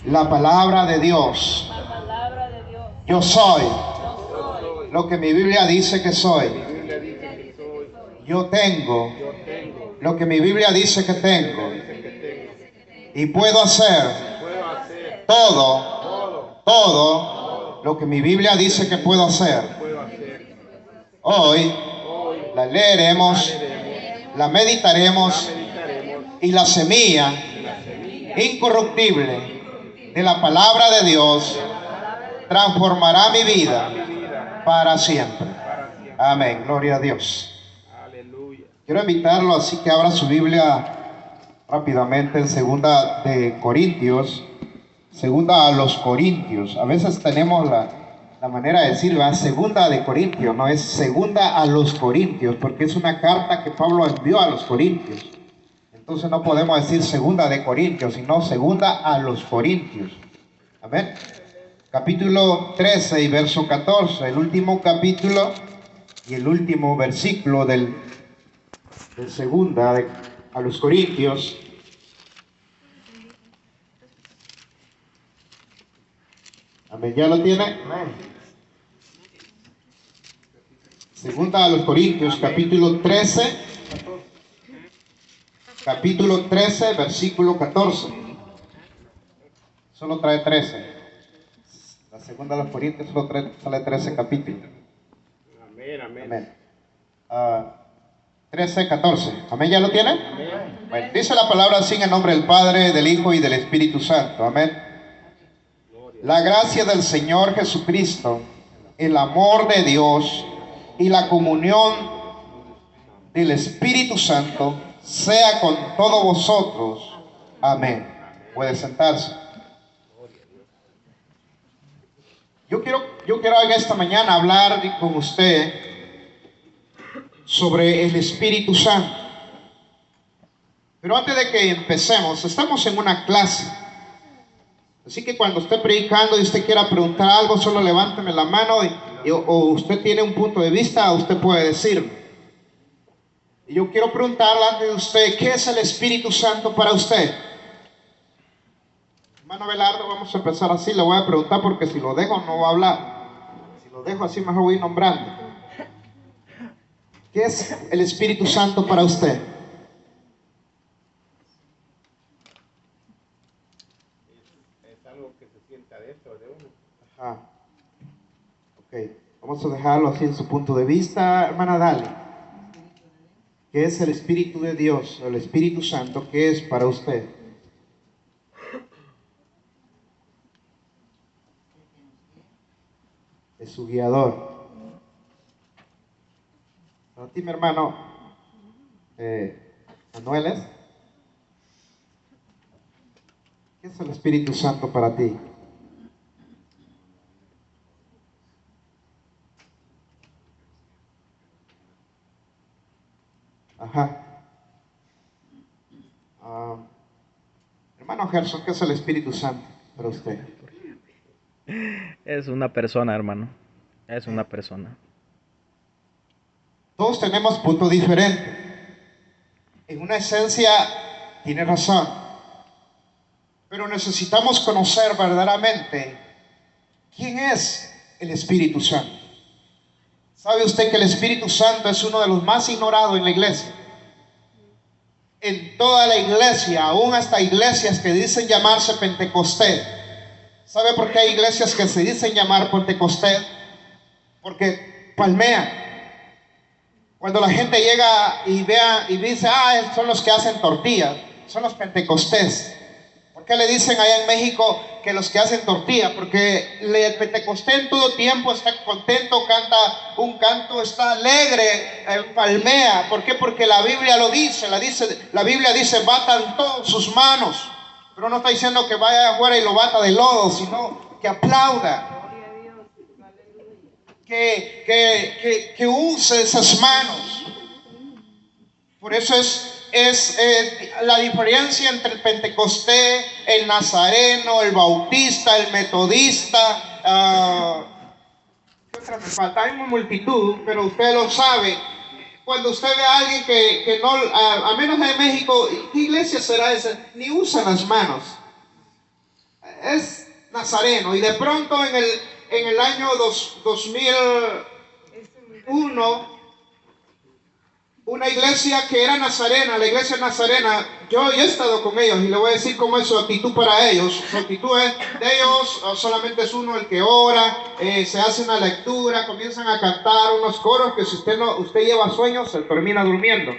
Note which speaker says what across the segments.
Speaker 1: La palabra de Dios. Yo soy lo que mi Biblia dice que soy. Yo tengo lo que mi Biblia dice que tengo. Y puedo hacer todo lo que mi Biblia dice que puedo hacer. Hoy la leeremos, la meditaremos, y la semilla incorruptible de la palabra de Dios transformará mi vida para siempre. Amén. Gloria a Dios. Quiero invitarlo así que abra su Biblia rápidamente en segunda de Corintios, segunda a los Corintios. A veces tenemos la manera de decir, ¿verdad? Segunda de Corintios, no es segunda a los Corintios, porque es una carta que Pablo envió a los Corintios. Entonces no podemos decir segunda de Corintios, sino segunda a los Corintios. Amén. Capítulo 13 y verso 14, el último capítulo y el último versículo del segunda a los Corintios. Amén. ¿Ya lo tiene? Amén. Segunda a los Corintios, capítulo 13, versículo 14. Solo trae 13. La segunda a los Corintios solo sale 13 capítulos. Amén. 13, 14. Amén, ¿ya lo tiene? Amén. Bueno, dice la palabra así en el nombre del Padre, del Hijo y del Espíritu Santo. Amén. La gracia del Señor Jesucristo, el amor de Dios y la comunión del Espíritu Santo sea con todos vosotros. Amén. Puede sentarse. Yo quiero en esta mañana hablar con usted sobre el Espíritu Santo. Pero antes de que empecemos, estamos en una clase. Así que cuando esté predicando y usted quiera preguntar algo, solo levánteme la mano o usted tiene un punto de vista, usted puede decirme. Y yo quiero preguntarle antes de usted, ¿qué es el Espíritu Santo para usted? Hermano Belardo, vamos a empezar así, le voy a preguntar porque si lo dejo no va a hablar. Si lo dejo así mejor voy nombrando. ¿Qué es el Espíritu Santo para usted?
Speaker 2: Es algo que se sienta dentro de uno.
Speaker 1: Ajá. Ok, vamos a dejarlo así en su punto de vista. Hermana Dali, ¿qué es el Espíritu de Dios, el Espíritu Santo? ¿Qué es para usted? Es su guiador. Para ti, mi hermano Manuel, ¿qué es el Espíritu Santo para ti? Ajá. Hermano Gerson, ¿qué es el Espíritu Santo para usted?
Speaker 3: Es una persona, hermano. Es una persona.
Speaker 1: Todos tenemos puntos diferentes. En una esencia tiene razón. Pero necesitamos conocer verdaderamente quién es el Espíritu Santo. ¿Sabe usted que el Espíritu Santo es uno de los más ignorados en la iglesia? En toda la iglesia, aún hasta iglesias que dicen llamarse Pentecostés. ¿Sabe por qué hay iglesias que se dicen llamar Pentecostés? Porque palmean. Cuando la gente llega y vea y dice, son los que hacen tortillas, son los Pentecostés. ¿Por qué le dicen allá en México que los que hacen tortillas? Porque el Pentecostés en todo tiempo está contento, canta un canto, está alegre, palmea. ¿Por qué? Porque la Biblia lo dice. La Biblia dice, batan todas sus manos. Pero no está diciendo que vaya afuera y lo bata de lodo, sino que aplauda. Que use esas manos. Por eso es la diferencia entre el Pentecostés, el Nazareno, el Bautista, el Metodista. ¿Qué otra me falta? Hay una multitud, pero usted lo sabe. Cuando usted ve a alguien que no, a menos de México, ¿qué iglesia será esa? Ni usan las manos. es nazareno. Y de pronto en el año 2001, una iglesia que era nazarena, la iglesia nazarena, yo he estado con ellos y le voy a decir cómo es su actitud para ellos. Su actitud de ellos solamente es uno el que ora, se hace una lectura, comienzan a cantar unos coros que si usted lleva sueños se termina durmiendo.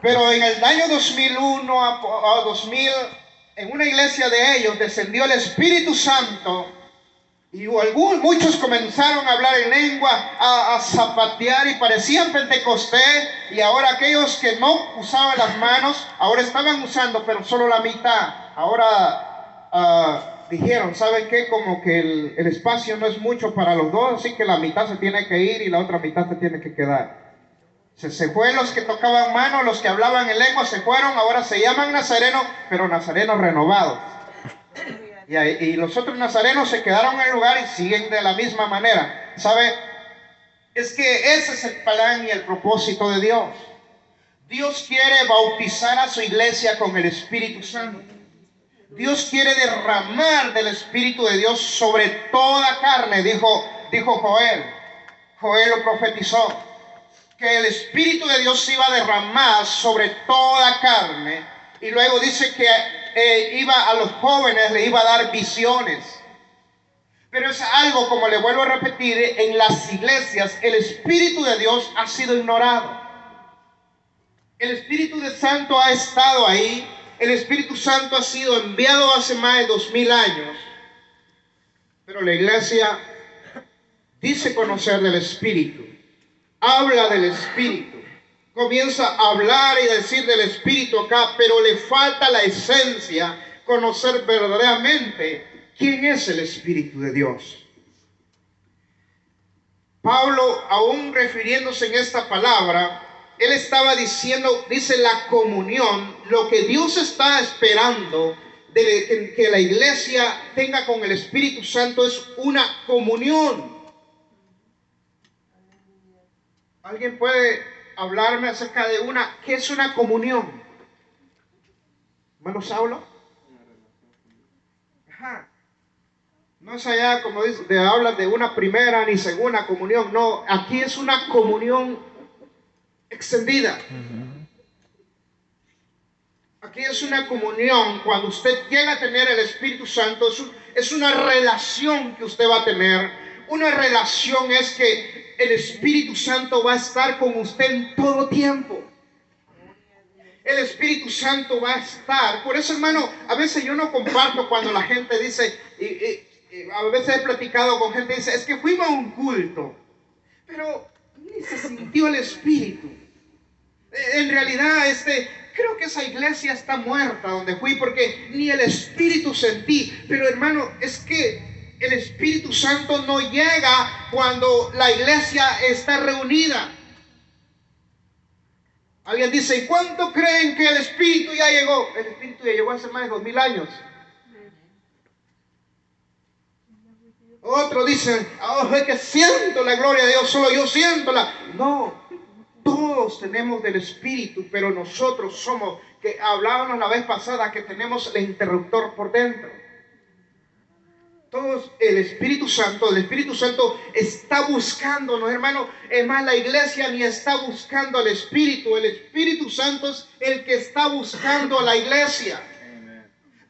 Speaker 1: Pero en el año 2001 a 2000, en una iglesia de ellos descendió el Espíritu Santo. Y muchos comenzaron a hablar en lengua, a zapatear y parecían Pentecostés. Y ahora aquellos que no usaban las manos, ahora estaban usando, pero solo la mitad. Ahora dijeron, ¿saben qué? Como que el espacio no es mucho para los dos, así que la mitad se tiene que ir y la otra mitad se tiene que quedar. Se fue los que tocaban manos, los que hablaban en lengua se fueron, ahora se llaman nazarenos, pero nazarenos renovados. Y los otros nazarenos se quedaron en el lugar y siguen de la misma manera. ¿Sabe? Es que ese es el plan y el propósito de Dios. Dios quiere bautizar a su iglesia con el Espíritu Santo. Dios quiere derramar del Espíritu de Dios sobre toda carne, dijo Joel. Joel lo profetizó, que el Espíritu de Dios se iba a derramar sobre toda carne. Y luego dice que iba a los jóvenes, le iba a dar visiones. Pero es algo, como le vuelvo a repetir, en las iglesias el Espíritu de Dios ha sido ignorado. El Espíritu de Santo ha estado ahí. El Espíritu Santo ha sido enviado hace más de 2000 años. Pero la iglesia dice conocer del Espíritu. Habla del Espíritu. Comienza a hablar y decir del Espíritu acá, pero le falta la esencia, conocer verdaderamente quién es el Espíritu de Dios. Pablo, aún refiriéndose en esta palabra, él estaba diciendo, dice la comunión, lo que Dios está esperando de que la iglesia tenga con el Espíritu Santo es una comunión. ¿Alguien puede hablarme acerca de qué es una comunión? ¿Hermano Saulo? Ajá. No es allá como dice, hablan de una primera ni segunda comunión. No, aquí es una comunión extendida. Aquí es una comunión. Cuando usted llega a tener el Espíritu Santo, es una relación que usted va a tener. Una relación es que el Espíritu Santo va a estar con usted en todo tiempo. El Espíritu Santo va a estar. Por eso, hermano, a veces yo no comparto cuando la gente dice, a veces he platicado con gente que dice, es que fuimos a un culto, pero ni se sintió el Espíritu. En realidad, creo que esa iglesia está muerta donde fui, porque ni el Espíritu sentí. Pero hermano, es que el Espíritu Santo no llega cuando la iglesia está reunida. Alguien dice, ¿cuánto creen que el Espíritu ya llegó? El Espíritu ya llegó hace más de 2000 años. Otro dice, es que siento la gloria de Dios, solo yo siento la... No, todos tenemos del Espíritu, pero nosotros somos, que hablábamos la vez pasada, que tenemos el interruptor por dentro. Todos, el Espíritu Santo está buscándonos, hermano. Es más, la iglesia ni está buscando al Espíritu. El Espíritu Santo es el que está buscando a la iglesia.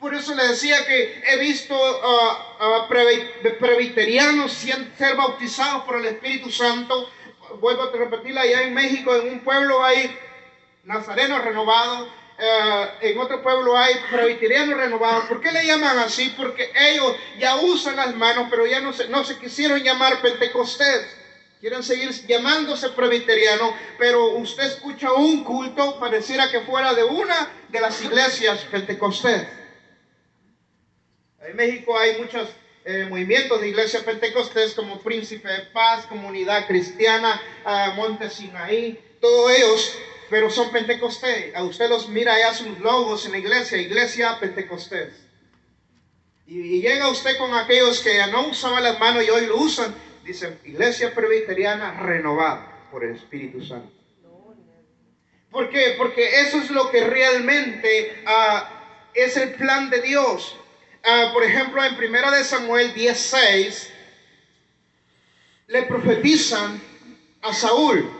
Speaker 1: Por eso le decía que he visto presbiterianos ser bautizados por el Espíritu Santo. Vuelvo a repetirla, allá en México, en un pueblo hay nazarenos renovados. En otro pueblo hay presbiterianos renovados. ¿Por qué le llaman así? Porque ellos ya usan las manos, pero ya no se quisieron llamar Pentecostés. Quieren seguir llamándose presbiteriano, pero usted escucha un culto, pareciera que fuera de una de las iglesias Pentecostés. En México hay muchos movimientos de iglesias Pentecostés, como Príncipe de Paz, Comunidad Cristiana, Monte Sinaí, todos ellos, pero son Pentecostés. A usted los mira allá sus logos en la iglesia Pentecostés. Y llega usted con aquellos que no usaban las manos y hoy lo usan, dicen iglesia presbiteriana renovada por el Espíritu Santo. ¿Por qué? Porque eso es lo que realmente es el plan de Dios. Por ejemplo, en 1 de Samuel 10:6, le profetizan a Saúl.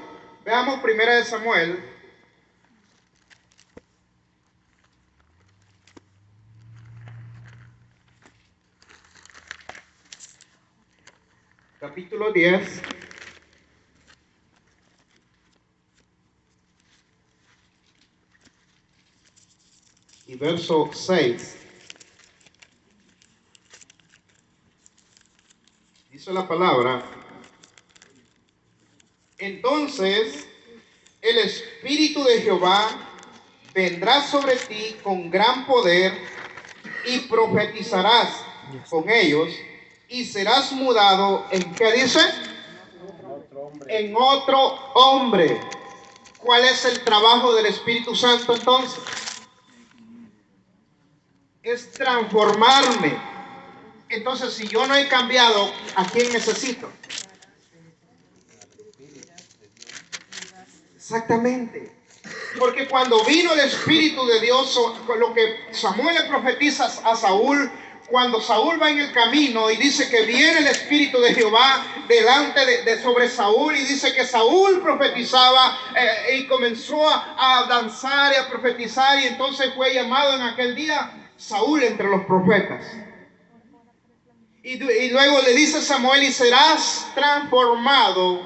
Speaker 1: Veamos 1 de Samuel. Capítulo 10. Y verso 6. Dice la palabra: entonces el Espíritu de Jehová vendrá sobre ti con gran poder y profetizarás con ellos y serás mudado en, ¿qué dice? En otro hombre. ¿Cuál es el trabajo del Espíritu Santo entonces? Es transformarme. Entonces, si yo no he cambiado, ¿a quién necesito? Exactamente. Porque cuando vino el Espíritu de Dios, con lo que Samuel le profetiza a Saúl, cuando Saúl va en el camino y dice que viene el Espíritu de Jehová delante de sobre Saúl, y dice que Saúl profetizaba y comenzó a danzar y a profetizar, y entonces fue llamado en aquel día Saúl entre los profetas. Y luego le dice Samuel: y serás transformado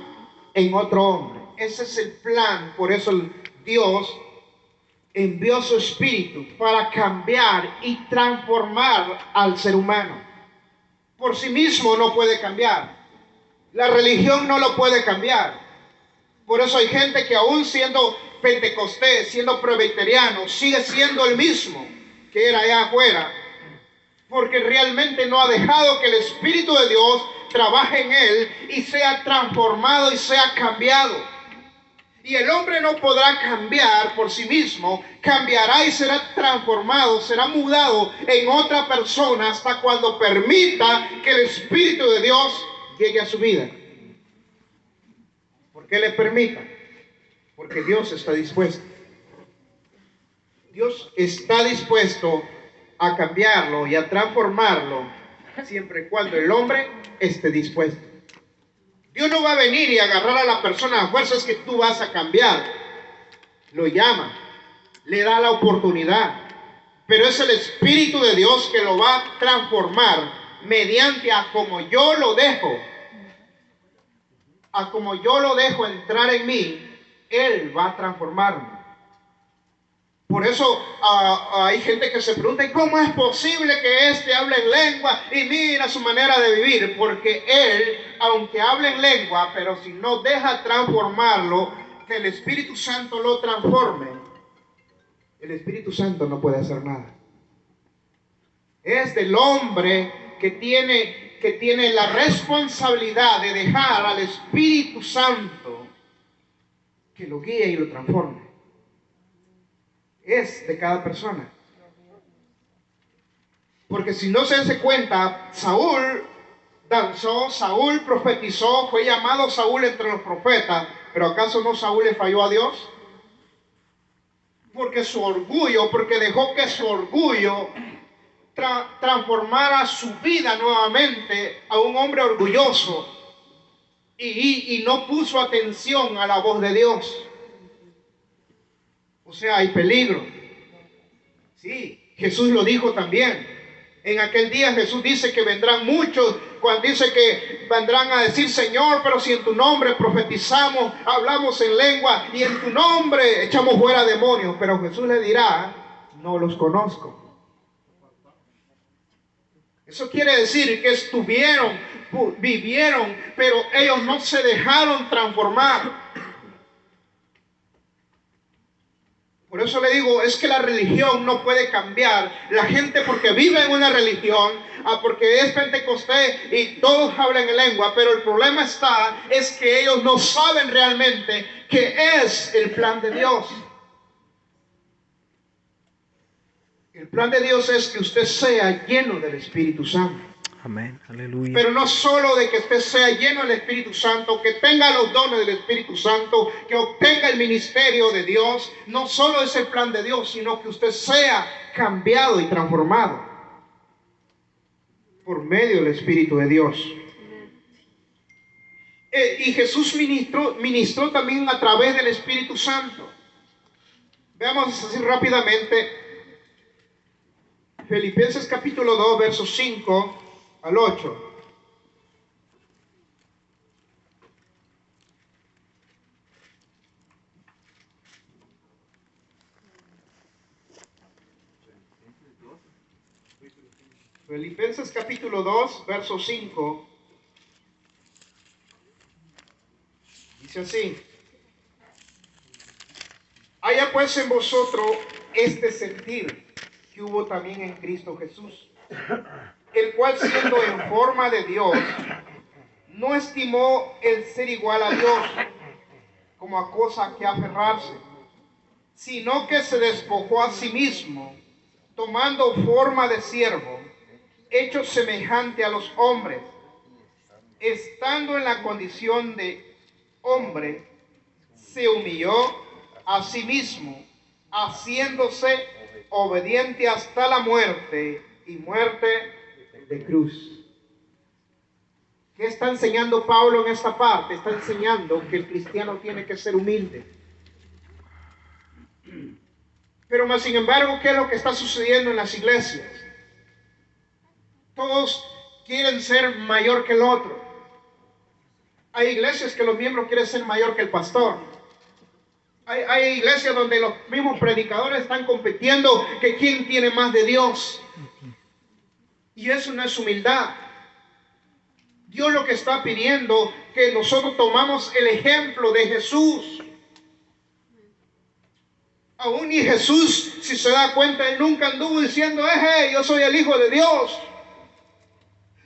Speaker 1: en otro hombre. Ese es el plan. Por eso Dios envió su Espíritu para cambiar y transformar al ser humano. Por sí mismo no puede cambiar. La religión no lo puede cambiar. Por eso hay gente que aún siendo pentecostés, siendo presbiteriano, sigue siendo el mismo que era allá afuera, porque realmente no ha dejado que el Espíritu de Dios trabaje en él y sea transformado y sea cambiado. Y el hombre no podrá cambiar por sí mismo, cambiará y será transformado, será mudado en otra persona hasta cuando permita que el Espíritu de Dios llegue a su vida. ¿Por qué le permita? Porque Dios está dispuesto. Dios está dispuesto a cambiarlo y a transformarlo siempre y cuando el hombre esté dispuesto. Dios no va a venir y agarrar a la persona a fuerzas que tú vas a cambiar. Lo llama, le da la oportunidad, pero es el Espíritu de Dios que lo va a transformar mediante a como yo lo dejo. A como yo lo dejo entrar en mí, Él va a transformarme. Por eso hay gente que se pregunta: ¿cómo es posible que éste hable en lengua? Y mira su manera de vivir. Porque él, aunque hable en lengua, pero si no deja transformarlo, que el Espíritu Santo lo transforme, el Espíritu Santo no puede hacer nada. Es del hombre que tiene la responsabilidad de dejar al Espíritu Santo que lo guíe y lo transforme. Es de cada persona. Porque si no se hace cuenta, Saúl danzó, Saúl profetizó, fue llamado Saúl entre los profetas, pero ¿acaso no Saúl le falló a Dios? Porque su orgullo, porque dejó que su orgullo transformara su vida nuevamente a un hombre orgulloso y no puso atención a la voz de Dios. O sea, hay peligro. Sí, Jesús lo dijo también. En aquel día Jesús dice que vendrán muchos, cuando dice que vendrán a decir: Señor, pero si en tu nombre profetizamos, hablamos en lengua y en tu nombre echamos fuera demonios. Pero Jesús le dirá: no los conozco. Eso quiere decir que estuvieron, vivieron, pero ellos no se dejaron transformar. Por eso le digo, es que la religión no puede cambiar. La gente porque vive en una religión, porque es pentecostés y todos hablan en lengua, pero el problema es que ellos no saben realmente qué es el plan de Dios. El plan de Dios es que usted sea lleno del Espíritu Santo.
Speaker 3: Amén, aleluya.
Speaker 1: Pero no solo de que usted sea lleno del Espíritu Santo, que tenga los dones del Espíritu Santo, que obtenga el ministerio de Dios. No solo es el plan de Dios, sino que usted sea cambiado y transformado. por medio del Espíritu de Dios. Y Jesús ministró también a través del Espíritu Santo. Veamos así rápidamente Filipenses capítulo 2, versos 5 al 8. Filipenses capítulo 2, verso 5, dice así: haya pues en vosotros este sentir que hubo también en Cristo Jesús, el cual siendo en forma de Dios, no estimó el ser igual a Dios como a cosa que aferrarse, sino que se despojó a sí mismo, tomando forma de siervo, hecho semejante a los hombres, estando en la condición de hombre, se humilló a sí mismo, haciéndose obediente hasta la muerte y muerte de cruz. ¿Qué está enseñando Pablo en esta parte? Está enseñando que el cristiano tiene que ser humilde. Pero más sin embargo, ¿qué es lo que está sucediendo en las iglesias? Todos quieren ser mayor que el otro. Hay iglesias que los miembros quieren ser mayor que el pastor. Hay iglesias donde los mismos predicadores están compitiendo que quién tiene más de Dios. Y eso no es humildad. Dios lo que está pidiendo que nosotros tomamos el ejemplo de Jesús. Aún y Jesús, si se da cuenta, él nunca anduvo diciendo, yo soy el Hijo de Dios.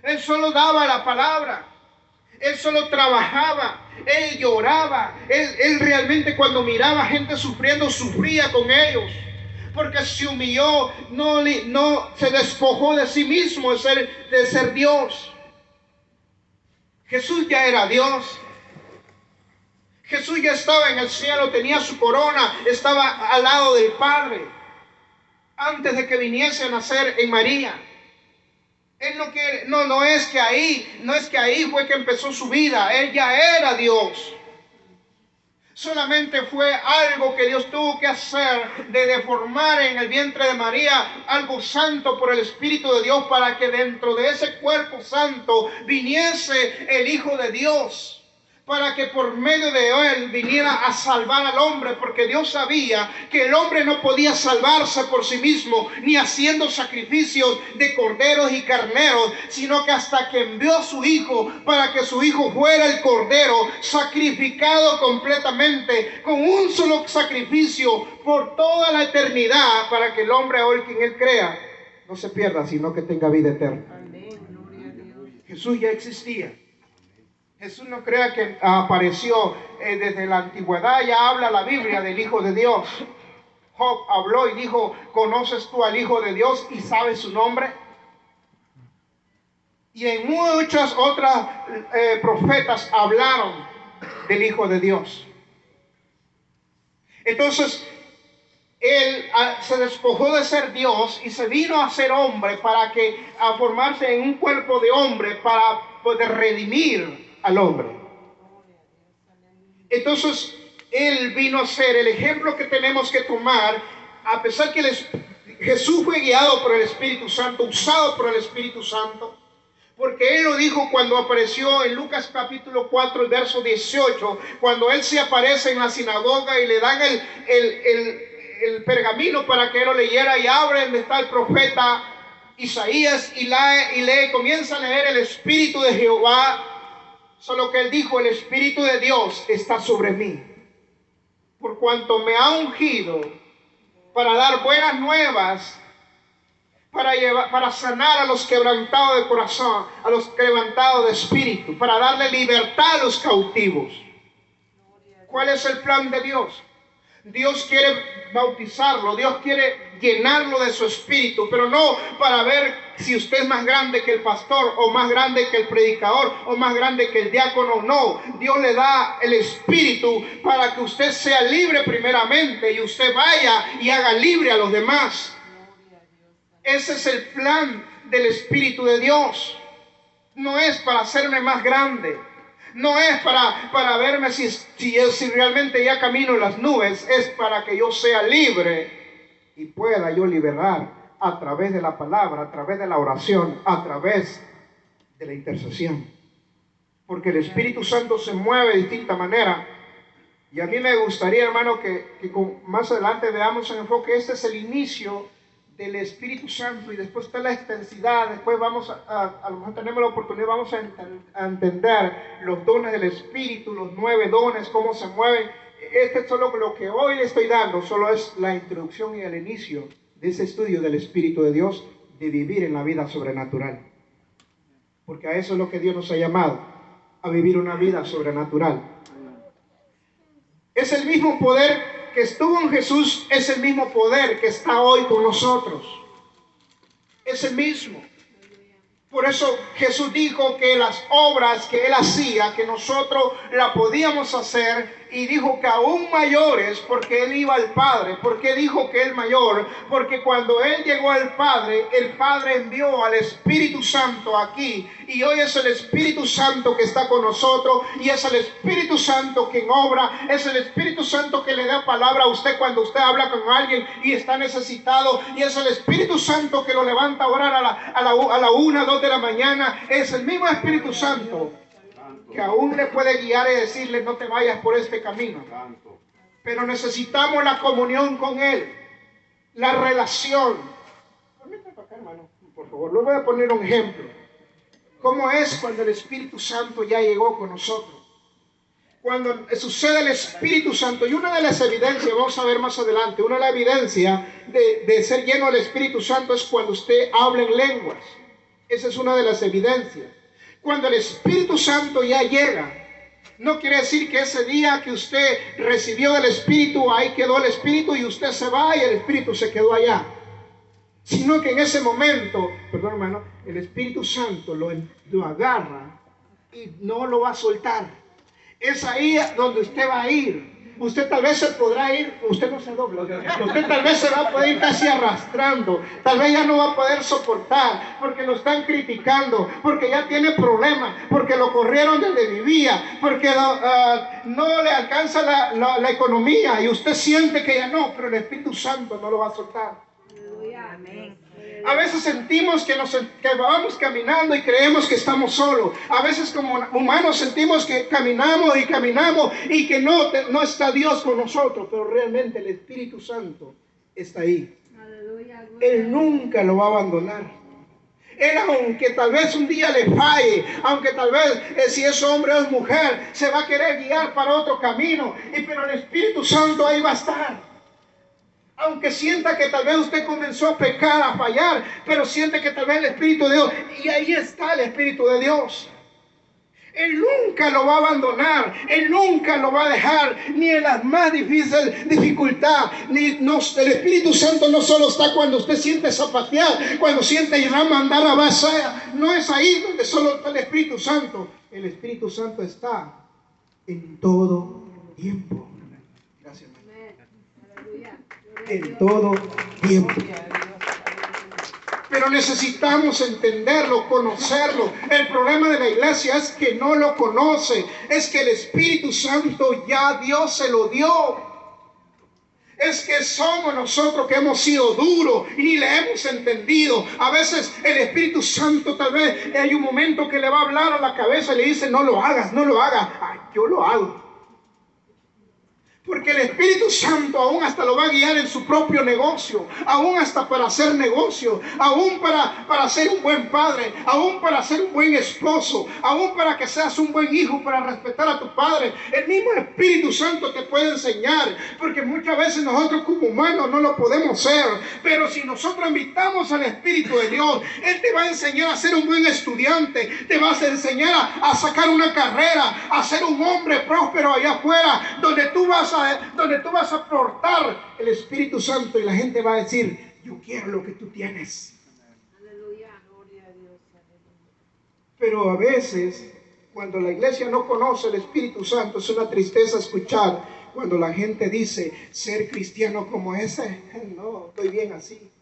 Speaker 1: Él solo daba la palabra. Él solo trabajaba. Él lloraba. Él realmente cuando miraba gente sufriendo, sufría con ellos. Porque se humilló, no se despojó de sí mismo de ser Dios. Jesús ya era Dios. Jesús ya estaba en el cielo, tenía su corona, estaba al lado del Padre. Antes de que viniese a nacer en María. Él no es que ahí fue que empezó su vida. Él ya era Dios. Solamente fue algo que Dios tuvo que hacer de deformar en el vientre de María algo santo por el Espíritu de Dios para que dentro de ese cuerpo santo viniese el Hijo de Dios. Para que por medio de él viniera a salvar al hombre, porque Dios sabía que el hombre no podía salvarse por sí mismo, ni haciendo sacrificios de corderos y carneros, sino que hasta que envió a su Hijo, para que su Hijo fuera el cordero, sacrificado completamente, con un solo sacrificio por toda la eternidad, para que el hombre hoy quien él crea, no se pierda, sino que tenga vida eterna. Jesús ya existía. Jesús no crea que apareció desde la antigüedad. Ya habla la Biblia del Hijo de Dios. Job habló y dijo, ¿conoces tú al Hijo de Dios y sabes su nombre? Y en muchas otras profetas hablaron del Hijo de Dios. Entonces, él se despojó de ser Dios y se vino a ser hombre a formarse en un cuerpo de hombre para poder redimir al hombre. Entonces él vino a ser el ejemplo que tenemos que tomar, a pesar que Jesús fue guiado por el Espíritu Santo, usado por el Espíritu Santo, porque él lo dijo cuando apareció en Lucas capítulo 4, el verso 18, cuando él se aparece en la sinagoga y le dan el pergamino para que él lo leyera, y abre donde está el profeta Isaías y lee, comienza a leer: el Espíritu de Jehová. Solo que él dijo: el Espíritu de Dios está sobre mí, por cuanto me ha ungido para dar buenas nuevas, para sanar a los quebrantados de corazón, a los quebrantados de espíritu, para darle libertad a los cautivos. ¿Cuál es el plan de Dios? Dios quiere bautizarlo, Dios quiere llenarlo de su espíritu, pero no para ver si usted es más grande que el pastor, o más grande que el predicador, o más grande que el diácono. No, Dios le da el espíritu para que usted sea libre primeramente y usted vaya y haga libre a los demás. Ese es el plan del Espíritu de Dios. No es para hacerme más grande. No es para verme si realmente ya camino en las nubes. Es para que yo sea libre y pueda yo liberar a través de la palabra, a través de la oración, a través de la intercesión. Porque el Espíritu Santo se mueve de distinta manera. Y a mí me gustaría, hermano, que más adelante veamos en enfoque. Este es el inicio del Espíritu Santo y después está la extensidad. Después vamos a lo mejor tenemos la oportunidad, vamos a entender los dones del Espíritu, los 9 dones, cómo se mueven. Este es solo lo que hoy le estoy dando, solo es la introducción y el inicio de ese estudio del Espíritu de Dios, de vivir en la vida sobrenatural. Porque a eso es lo que Dios nos ha llamado, a vivir una vida sobrenatural. Es el mismo poder que estuvo en Jesús, es el mismo poder que está hoy con nosotros. Es el mismo. Por eso Jesús dijo que las obras que Él hacía, que nosotros las podíamos hacer, y dijo que aún mayores, porque Él iba al Padre. ¿Por qué dijo que Él mayor? Porque cuando Él llegó al Padre, el Padre envió al Espíritu Santo aquí, y hoy es el Espíritu Santo que está con nosotros, y es el Espíritu Santo quien obra, es el Espíritu Santo que le da palabra a usted cuando usted habla con alguien y está necesitado, y es el Espíritu Santo que lo levanta a orar a la 1, 2 de la mañana. Es el mismo Espíritu Santo que aún le puede guiar y decirle: no te vayas por este camino. Pero necesitamos la comunión con Él, la relación. Permítame para acá, hermano, por favor. Le voy a poner un ejemplo. ¿Cómo es cuando el Espíritu Santo ya llegó con nosotros? Cuando sucede el Espíritu Santo, y una de las evidencias, vamos a ver más adelante, una de las evidencias de ser lleno del Espíritu Santo es cuando usted habla en lenguas. Esa es una de las evidencias. Cuando el Espíritu Santo ya llega, no quiere decir que ese día que usted recibió del Espíritu, ahí quedó el Espíritu y usted se va y el Espíritu se quedó allá. Sino que en ese momento, perdón hermano, el Espíritu Santo lo agarra y no lo va a soltar. Es ahí donde usted va a ir. Usted tal vez se podrá ir, usted no se dobla, usted tal vez se va a poder ir casi arrastrando, tal vez ya no va a poder soportar, porque lo están criticando, porque ya tiene problemas, porque lo corrieron donde vivía, porque no le alcanza la economía, y usted siente que ya no, pero el Espíritu Santo no lo va a soltar.
Speaker 4: Amén.
Speaker 1: A veces sentimos que vamos caminando y creemos que estamos solos. A veces como humanos sentimos que caminamos y que no está Dios con nosotros. Pero realmente el Espíritu Santo está ahí. Él nunca lo va a abandonar. Él, aunque tal vez un día le falle, aunque tal vez si es hombre o es mujer, se va a querer guiar para otro camino. Pero el Espíritu Santo ahí va a estar. Aunque sienta que tal vez usted comenzó a pecar, a fallar, pero siente que tal vez el Espíritu de Dios, y ahí está el Espíritu de Dios. Él nunca lo va a abandonar, Él nunca lo va a dejar, ni en las más difíciles dificultad. El Espíritu Santo no solo está cuando usted siente zapatear, cuando siente ir a mandar a vasaya. No es ahí donde solo está el Espíritu Santo. El Espíritu Santo está en todo tiempo. Gracias, hermano. En todo tiempo. Pero necesitamos entenderlo, conocerlo. El problema de la iglesia es que no lo conoce. Es que el Espíritu Santo ya Dios se lo dio. Es que somos nosotros que hemos sido duros y ni le hemos entendido. A veces el Espíritu Santo tal vez hay un momento que le va a hablar a la cabeza y le dice: no lo hagas, no lo hagas. Ay, yo lo hago. Porque el Espíritu Santo aún hasta lo va a guiar en su propio negocio, aún hasta para hacer negocio, aún para ser un buen padre, aún para ser un buen esposo, aún para que seas un buen hijo, para respetar a tu padre. El mismo Espíritu Santo te puede enseñar, porque muchas veces nosotros como humanos no lo podemos ser, pero si nosotros invitamos al Espíritu de Dios, Él te va a enseñar a ser un buen estudiante, te va a enseñar a sacar una carrera, a ser un hombre próspero allá afuera, donde tú vas a aportar el Espíritu Santo y la gente va a decir: yo quiero lo que tú tienes.
Speaker 4: Aleluya, gloria a Dios.
Speaker 1: Pero a veces, cuando la iglesia no conoce el Espíritu Santo, es una tristeza escuchar cuando la gente dice: ser cristiano como ese, no, estoy bien así.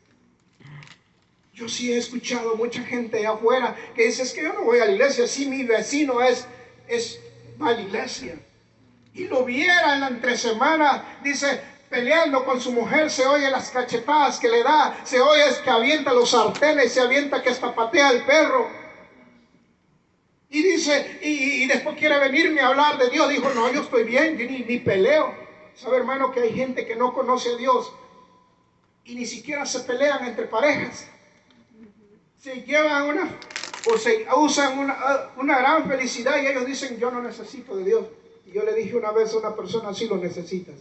Speaker 1: Yo sí he escuchado mucha gente allá afuera que dice, es que yo no voy a la iglesia, sí, mi vecino va a la iglesia. Y lo viera en la entresemana, dice, peleando con su mujer, se oye las cachetadas que le da, se oye que avienta los sartenes, se avienta que hasta patea al perro. Y dice, y después quiere venirme a hablar de Dios. Dijo, no, yo estoy bien, yo ni peleo. ¿Sabe, hermano, que hay gente que no conoce a Dios y ni siquiera se pelean entre parejas? Se llevan o se usan una gran felicidad y ellos dicen, yo no necesito de Dios. Y yo le dije una vez a una persona, sí lo necesitas.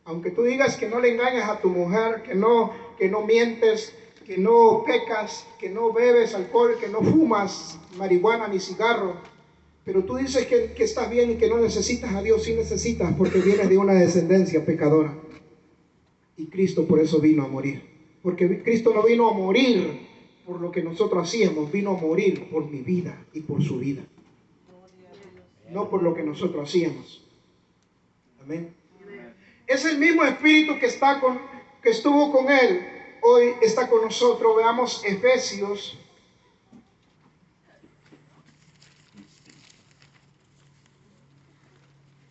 Speaker 1: Aunque tú digas que no le engañas a tu mujer, que no mientes, que no pecas, que no bebes alcohol, que no fumas marihuana ni cigarro, pero tú dices que estás bien y que no necesitas a Dios, sí necesitas, porque vienes de una descendencia pecadora. Y Cristo por eso vino a morir. Porque Cristo no vino a morir por lo que nosotros hacíamos, vino a morir por mi vida y por su vida. No por lo que nosotros hacíamos. Amén. Es el mismo Espíritu que estuvo con él, hoy está con nosotros. Veamos Efesios.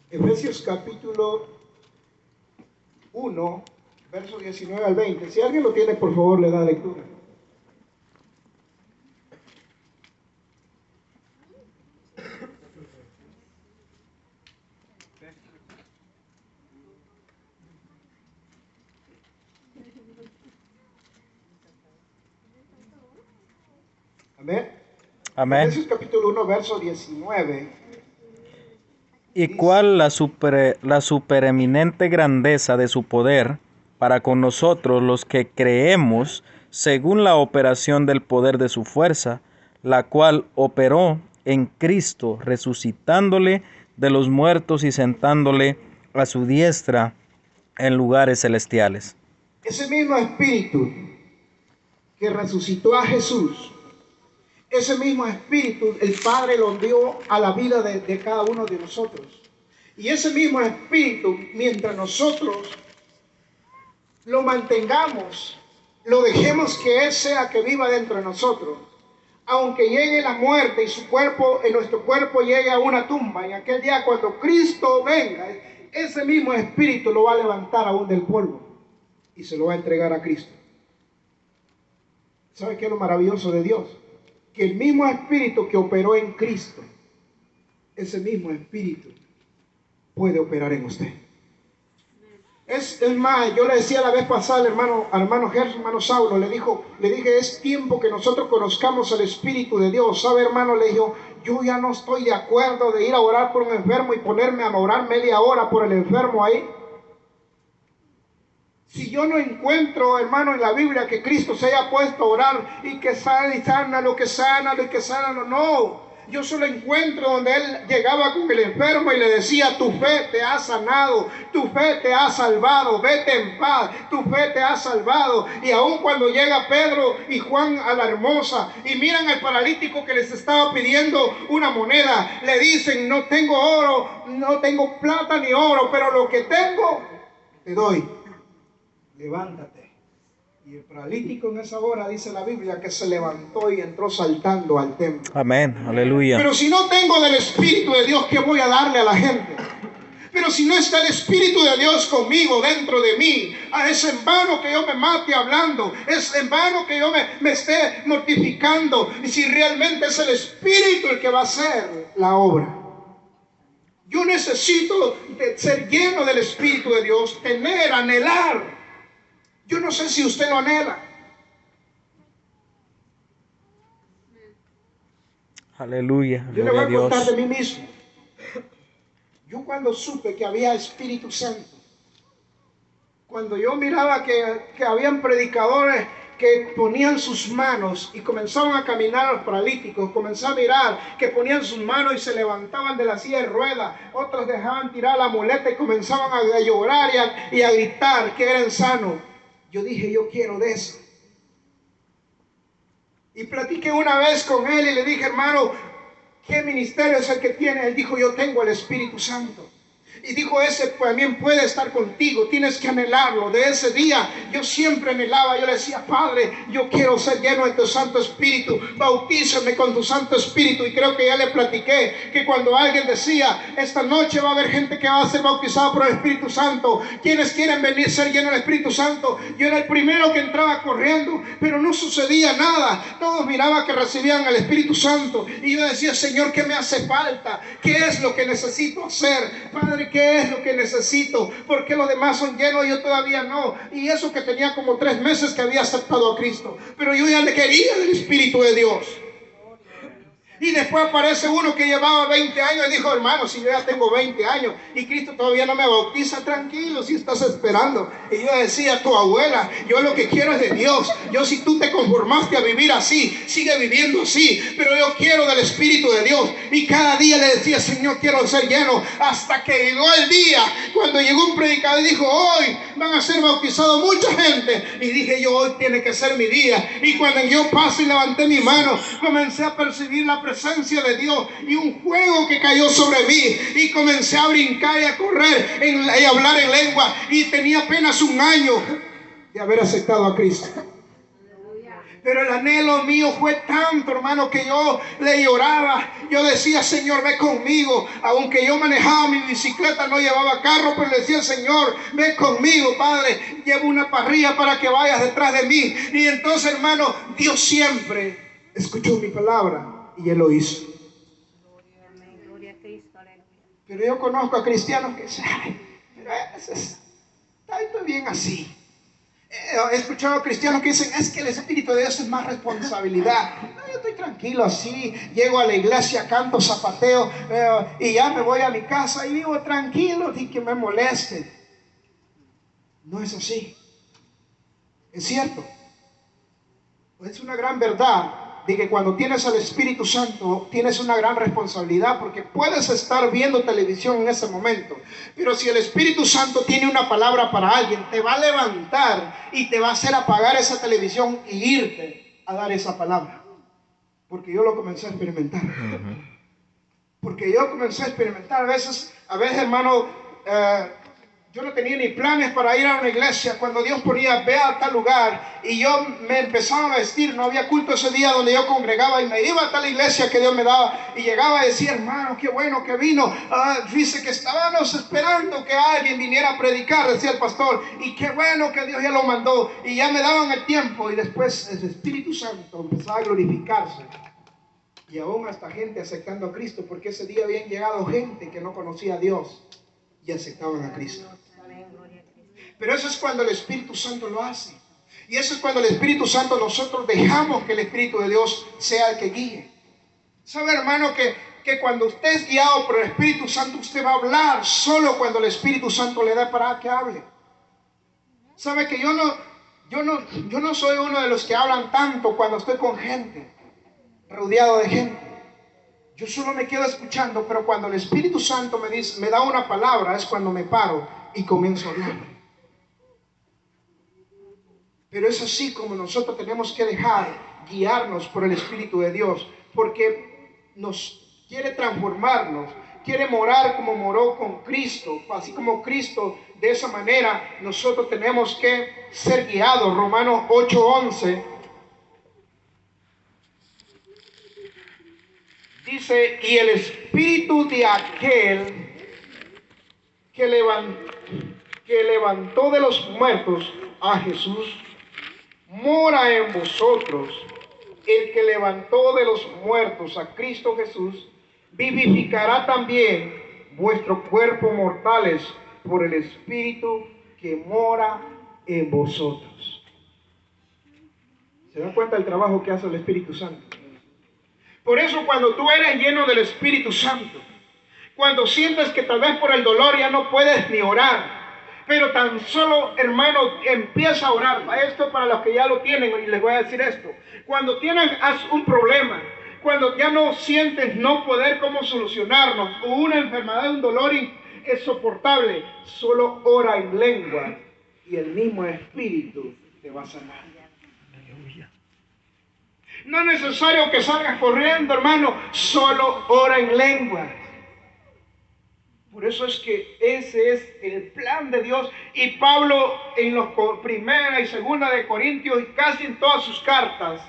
Speaker 1: Efesios capítulo 1, verso 19 al 20. Si alguien lo tiene, por favor, le da lectura. Amén.
Speaker 3: Amén.
Speaker 1: Efesios capítulo 1, verso 19.
Speaker 3: ¿Y cuál la supereminente grandeza de su poder para con nosotros los que creemos, según la operación del poder de su fuerza, la cual operó en Cristo, resucitándole de los muertos y sentándole a su diestra en lugares celestiales?
Speaker 1: Ese mismo Espíritu que resucitó a Jesús, ese mismo Espíritu el Padre lo envió a la vida de cada uno de nosotros. Y ese mismo Espíritu, mientras nosotros lo mantengamos, lo dejemos que Él sea que viva dentro de nosotros, aunque llegue la muerte y su cuerpo, en nuestro cuerpo llegue a una tumba, en aquel día cuando Cristo venga, ese mismo Espíritu lo va a levantar aún del polvo y se lo va a entregar a Cristo. ¿Sabe qué es lo maravilloso de Dios? Que el mismo Espíritu que operó en Cristo, ese mismo Espíritu puede operar en usted. Es más, yo le decía la vez pasada al hermano Gerson, hermano Saulo, le dije, es tiempo que nosotros conozcamos el Espíritu de Dios. ¿Sabe, hermano? Le dijo, yo ya no estoy de acuerdo de ir a orar por un enfermo y ponerme a orar media hora por el enfermo ahí. Si yo no encuentro, hermano, en la Biblia que Cristo se haya puesto a orar y que sana lo que sana, lo que sana, no. Yo solo encuentro donde Él llegaba con el enfermo y le decía, tu fe te ha sanado, tu fe te ha salvado, vete en paz, tu fe te ha salvado. Y aun cuando llega Pedro y Juan a la hermosa y miran al paralítico que les estaba pidiendo una moneda, le dicen, no tengo oro, no tengo plata ni oro, pero lo que tengo te doy. Levántate. Y el paralítico en esa hora, dice la Biblia, que se levantó y entró saltando al templo.
Speaker 3: Amén, aleluya.
Speaker 1: Pero si no tengo del Espíritu de Dios, ¿qué voy a darle a la gente? Pero si no está el Espíritu de Dios conmigo, dentro de mí, es en vano que yo me mate hablando, es en vano que yo me esté mortificando. Y si realmente es el Espíritu el que va a hacer la obra. Yo necesito ser lleno del Espíritu de Dios, tener, anhelar. Yo no sé si usted lo anhela.
Speaker 3: Aleluya,
Speaker 1: Yo le voy
Speaker 3: gloria
Speaker 1: a
Speaker 3: a Dios.
Speaker 1: contar de mí mismo. Yo cuando supe que había Espíritu Santo, cuando yo miraba que habían predicadores que ponían sus manos y comenzaban a caminar a los paralíticos, comencé a mirar que ponían sus manos y se levantaban de la silla de ruedas, otros dejaban tirar la muleta y comenzaban a llorar y a gritar que eran sanos. Yo dije, yo quiero de eso. Y platiqué una vez con él y le dije, hermano, ¿qué ministerio es el que tiene? Él dijo, yo tengo el Espíritu Santo. Y dijo, ese también puede estar contigo, tienes que anhelarlo. De ese día yo siempre anhelaba, yo le decía, Padre, yo quiero ser lleno de tu Santo Espíritu, bautízame con tu Santo Espíritu. Y creo que ya le platiqué que cuando alguien decía, esta noche va a haber gente que va a ser bautizada por el Espíritu Santo, quienes quieren venir ser llenos del Espíritu Santo, yo era el primero que entraba corriendo, pero no sucedía nada. Todos miraban que recibían el Espíritu Santo y yo decía, Señor, ¿qué me hace falta? ¿Qué es lo que necesito hacer? Padre, ¿qué es lo que necesito? ¿Por qué los demás son llenos y yo todavía no? Y eso que tenía como 3 meses que había aceptado a Cristo, pero yo ya le quería del Espíritu de Dios. Y después aparece uno que llevaba 20 años y dijo, hermano, si yo ya tengo 20 años y Cristo todavía no me bautiza, tranquilo, si estás esperando. Y yo decía, tu abuela, yo lo que quiero es de Dios. Yo, si tú te conformaste a vivir así, sigue viviendo así, pero yo quiero del Espíritu de Dios. Y cada día le decía, Señor, quiero ser lleno, hasta que llegó el día cuando llegó un predicador y dijo, hoy van a ser bautizados mucha gente. Y dije yo, hoy tiene que ser mi día. Y cuando yo pasé y levanté mi mano, comencé a percibir la presencia de Dios y un fuego que cayó sobre mí, y comencé a brincar y a correr y a hablar en lengua, y tenía apenas 1 año de haber aceptado a Cristo. Pero el anhelo mío fue tanto, hermano, que yo le lloraba. Yo decía, Señor, ve conmigo. Aunque yo manejaba mi bicicleta, no llevaba carro, pero le decía, Señor, ve conmigo, Padre. Llevo una parrilla para que vayas detrás de mí. Y entonces, hermano, Dios siempre escuchó mi palabra y Él lo hizo.
Speaker 4: Gloria a Cristo, aleluya.
Speaker 1: Pero yo conozco a cristianos que dicen, ay, pero estoy bien así. He escuchado a cristianos que dicen, es que el Espíritu de Dios es más responsabilidad. No, yo estoy tranquilo así, llego a la iglesia, canto, zapateo, y ya me voy a mi casa y vivo tranquilo, ni que me moleste. No es así. Es cierto. Es una gran verdad de que cuando tienes al Espíritu Santo tienes una gran responsabilidad, porque puedes estar viendo televisión en ese momento, pero si el Espíritu Santo tiene una palabra para alguien, te va a levantar y te va a hacer apagar esa televisión y irte a dar esa palabra. Porque yo lo comencé a experimentar. Porque yo comencé a experimentar a veces, hermano, yo no tenía ni planes para ir a una iglesia. Cuando Dios ponía, ve a tal lugar, y yo me empezaba a vestir, no había culto ese día donde yo congregaba, y me iba a tal iglesia que Dios me daba, y llegaba y decía, hermano, qué bueno que vino. Dice que estábamos esperando que alguien viniera a predicar, decía el pastor, y qué bueno que Dios ya lo mandó, y ya me daban el tiempo, y después el Espíritu Santo empezaba a glorificarse. Y aún hasta gente aceptando a Cristo, porque ese día habían llegado gente que no conocía a Dios y aceptaban a Cristo. Pero eso es cuando el Espíritu Santo lo hace. Y eso es cuando el Espíritu Santo, nosotros dejamos que el Espíritu de Dios sea el que guíe. ¿Sabe, hermano, que cuando usted es guiado por el Espíritu Santo, usted va a hablar solo cuando el Espíritu Santo le da para que hable? ¿Sabe que yo no soy uno de los que hablan tanto cuando estoy con gente, rodeado de gente? Yo solo me quedo escuchando, pero cuando el Espíritu Santo me da una palabra, es cuando me paro y comienzo a hablar. Pero es así como nosotros tenemos que dejar guiarnos por el Espíritu de Dios, porque nos quiere transformarnos, quiere morar como moró con Cristo, así como Cristo. De esa manera nosotros tenemos que ser guiados. Romanos 8:11 dice, y el Espíritu de aquel que levantó de los muertos a Jesús mora en vosotros. El que levantó de los muertos a Cristo Jesús vivificará también vuestros cuerpos mortales por el Espíritu que mora en vosotros. ¿Se dan cuenta del trabajo que hace el Espíritu Santo? Por eso, cuando tú eres lleno del Espíritu Santo, cuando sientes que tal vez por el dolor ya no puedes ni orar, pero tan solo, hermano, empieza a orar. Esto para los que ya lo tienen, y les voy a decir esto. Cuando tienes un problema, cuando ya no sientes no poder cómo solucionarnos, o una enfermedad, un dolor insoportable, solo ora en lengua y el mismo Espíritu te va a sanar. No es necesario que salgas corriendo, hermano, solo ora en lengua. Por eso es que ese es el plan de Dios. Y Pablo en los primera y segunda de Corintios y casi en todas sus cartas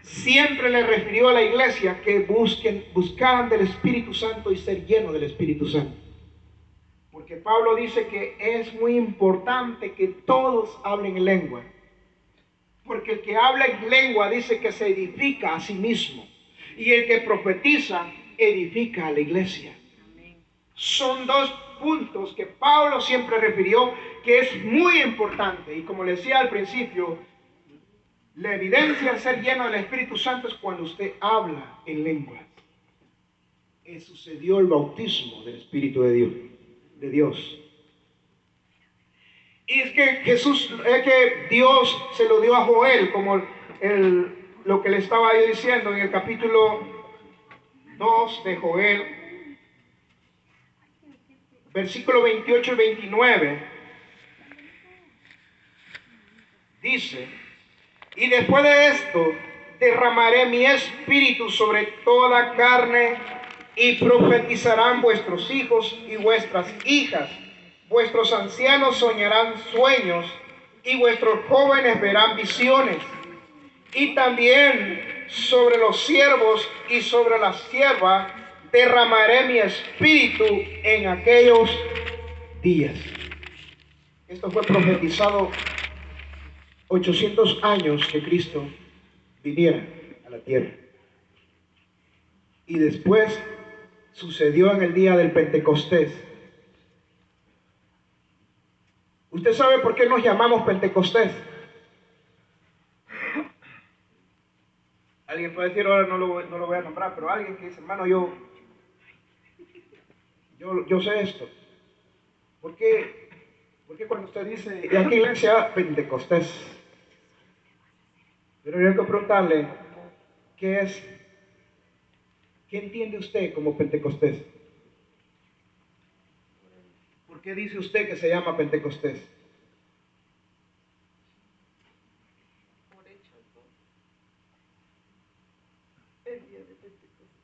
Speaker 1: siempre le refirió a la iglesia que buscaran del Espíritu Santo y ser llenos del Espíritu Santo. Porque Pablo dice que es muy importante que todos hablen en lengua. Porque el que habla en lengua dice que se edifica a sí mismo. Y el que profetiza edifica a la iglesia. Son dos puntos que Pablo siempre refirió que es muy importante. Y como le decía al principio, la evidencia de ser lleno del Espíritu Santo es cuando usted habla en lenguas. Sucedió el bautismo del Espíritu de Dios. Y es que Dios se lo dio a Joel, como lo que le estaba yo diciendo en el capítulo 2 de Joel, versículo 28 y 29, dice: y después de esto derramaré mi espíritu sobre toda carne, y profetizarán vuestros hijos y vuestras hijas, vuestros ancianos soñarán sueños, y vuestros jóvenes verán visiones. Y también sobre los siervos y sobre las siervas derramaré mi espíritu en aquellos días. Esto fue profetizado 800 años que Cristo viniera a la tierra. Y después sucedió en el día del Pentecostés. ¿Usted sabe por qué nos llamamos Pentecostés? Alguien puede decir, ahora no lo voy a nombrar, pero alguien que dice, hermano, yo sé esto. ¿Por qué cuando usted dice, ¿y a qué iglesia? Pentecostés. Pero yo tengo que preguntarle, ¿qué entiende usted como Pentecostés? ¿Por qué dice usted que se llama Pentecostés?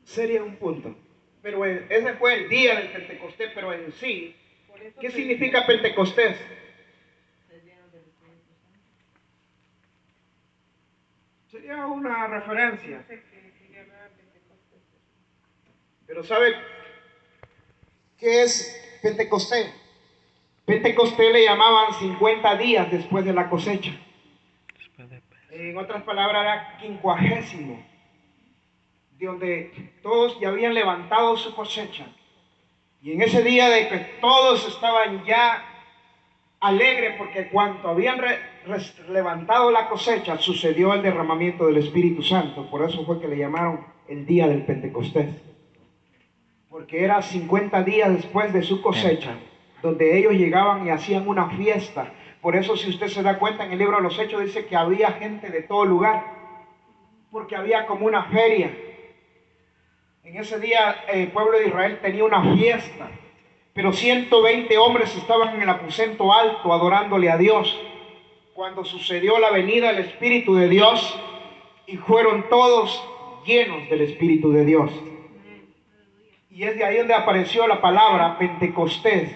Speaker 1: Sería un punto. Pero ese fue el día del Pentecostés, pero en sí, ¿qué significa Pentecostés? Sería una referencia. Pero ¿sabe qué es Pentecostés? Pentecostés le llamaban 50 días después de la cosecha. En otras palabras, era quincuagésimo, donde todos ya habían levantado su cosecha. Y en ese día de que todos estaban ya alegres porque cuando habían levantado la cosecha, sucedió el derramamiento del Espíritu Santo. Por eso fue que le llamaron el día del Pentecostés. Porque era 50 días después de su cosecha, donde ellos llegaban y hacían una fiesta. Por eso, si usted se da cuenta, en el libro de los Hechos dice que había gente de todo lugar, porque había como una feria. En ese día el pueblo de Israel tenía una fiesta, pero 120 hombres estaban en el aposento alto adorándole a Dios, cuando sucedió la venida del Espíritu de Dios, y fueron todos llenos del Espíritu de Dios. Y es de ahí donde apareció la palabra Pentecostés.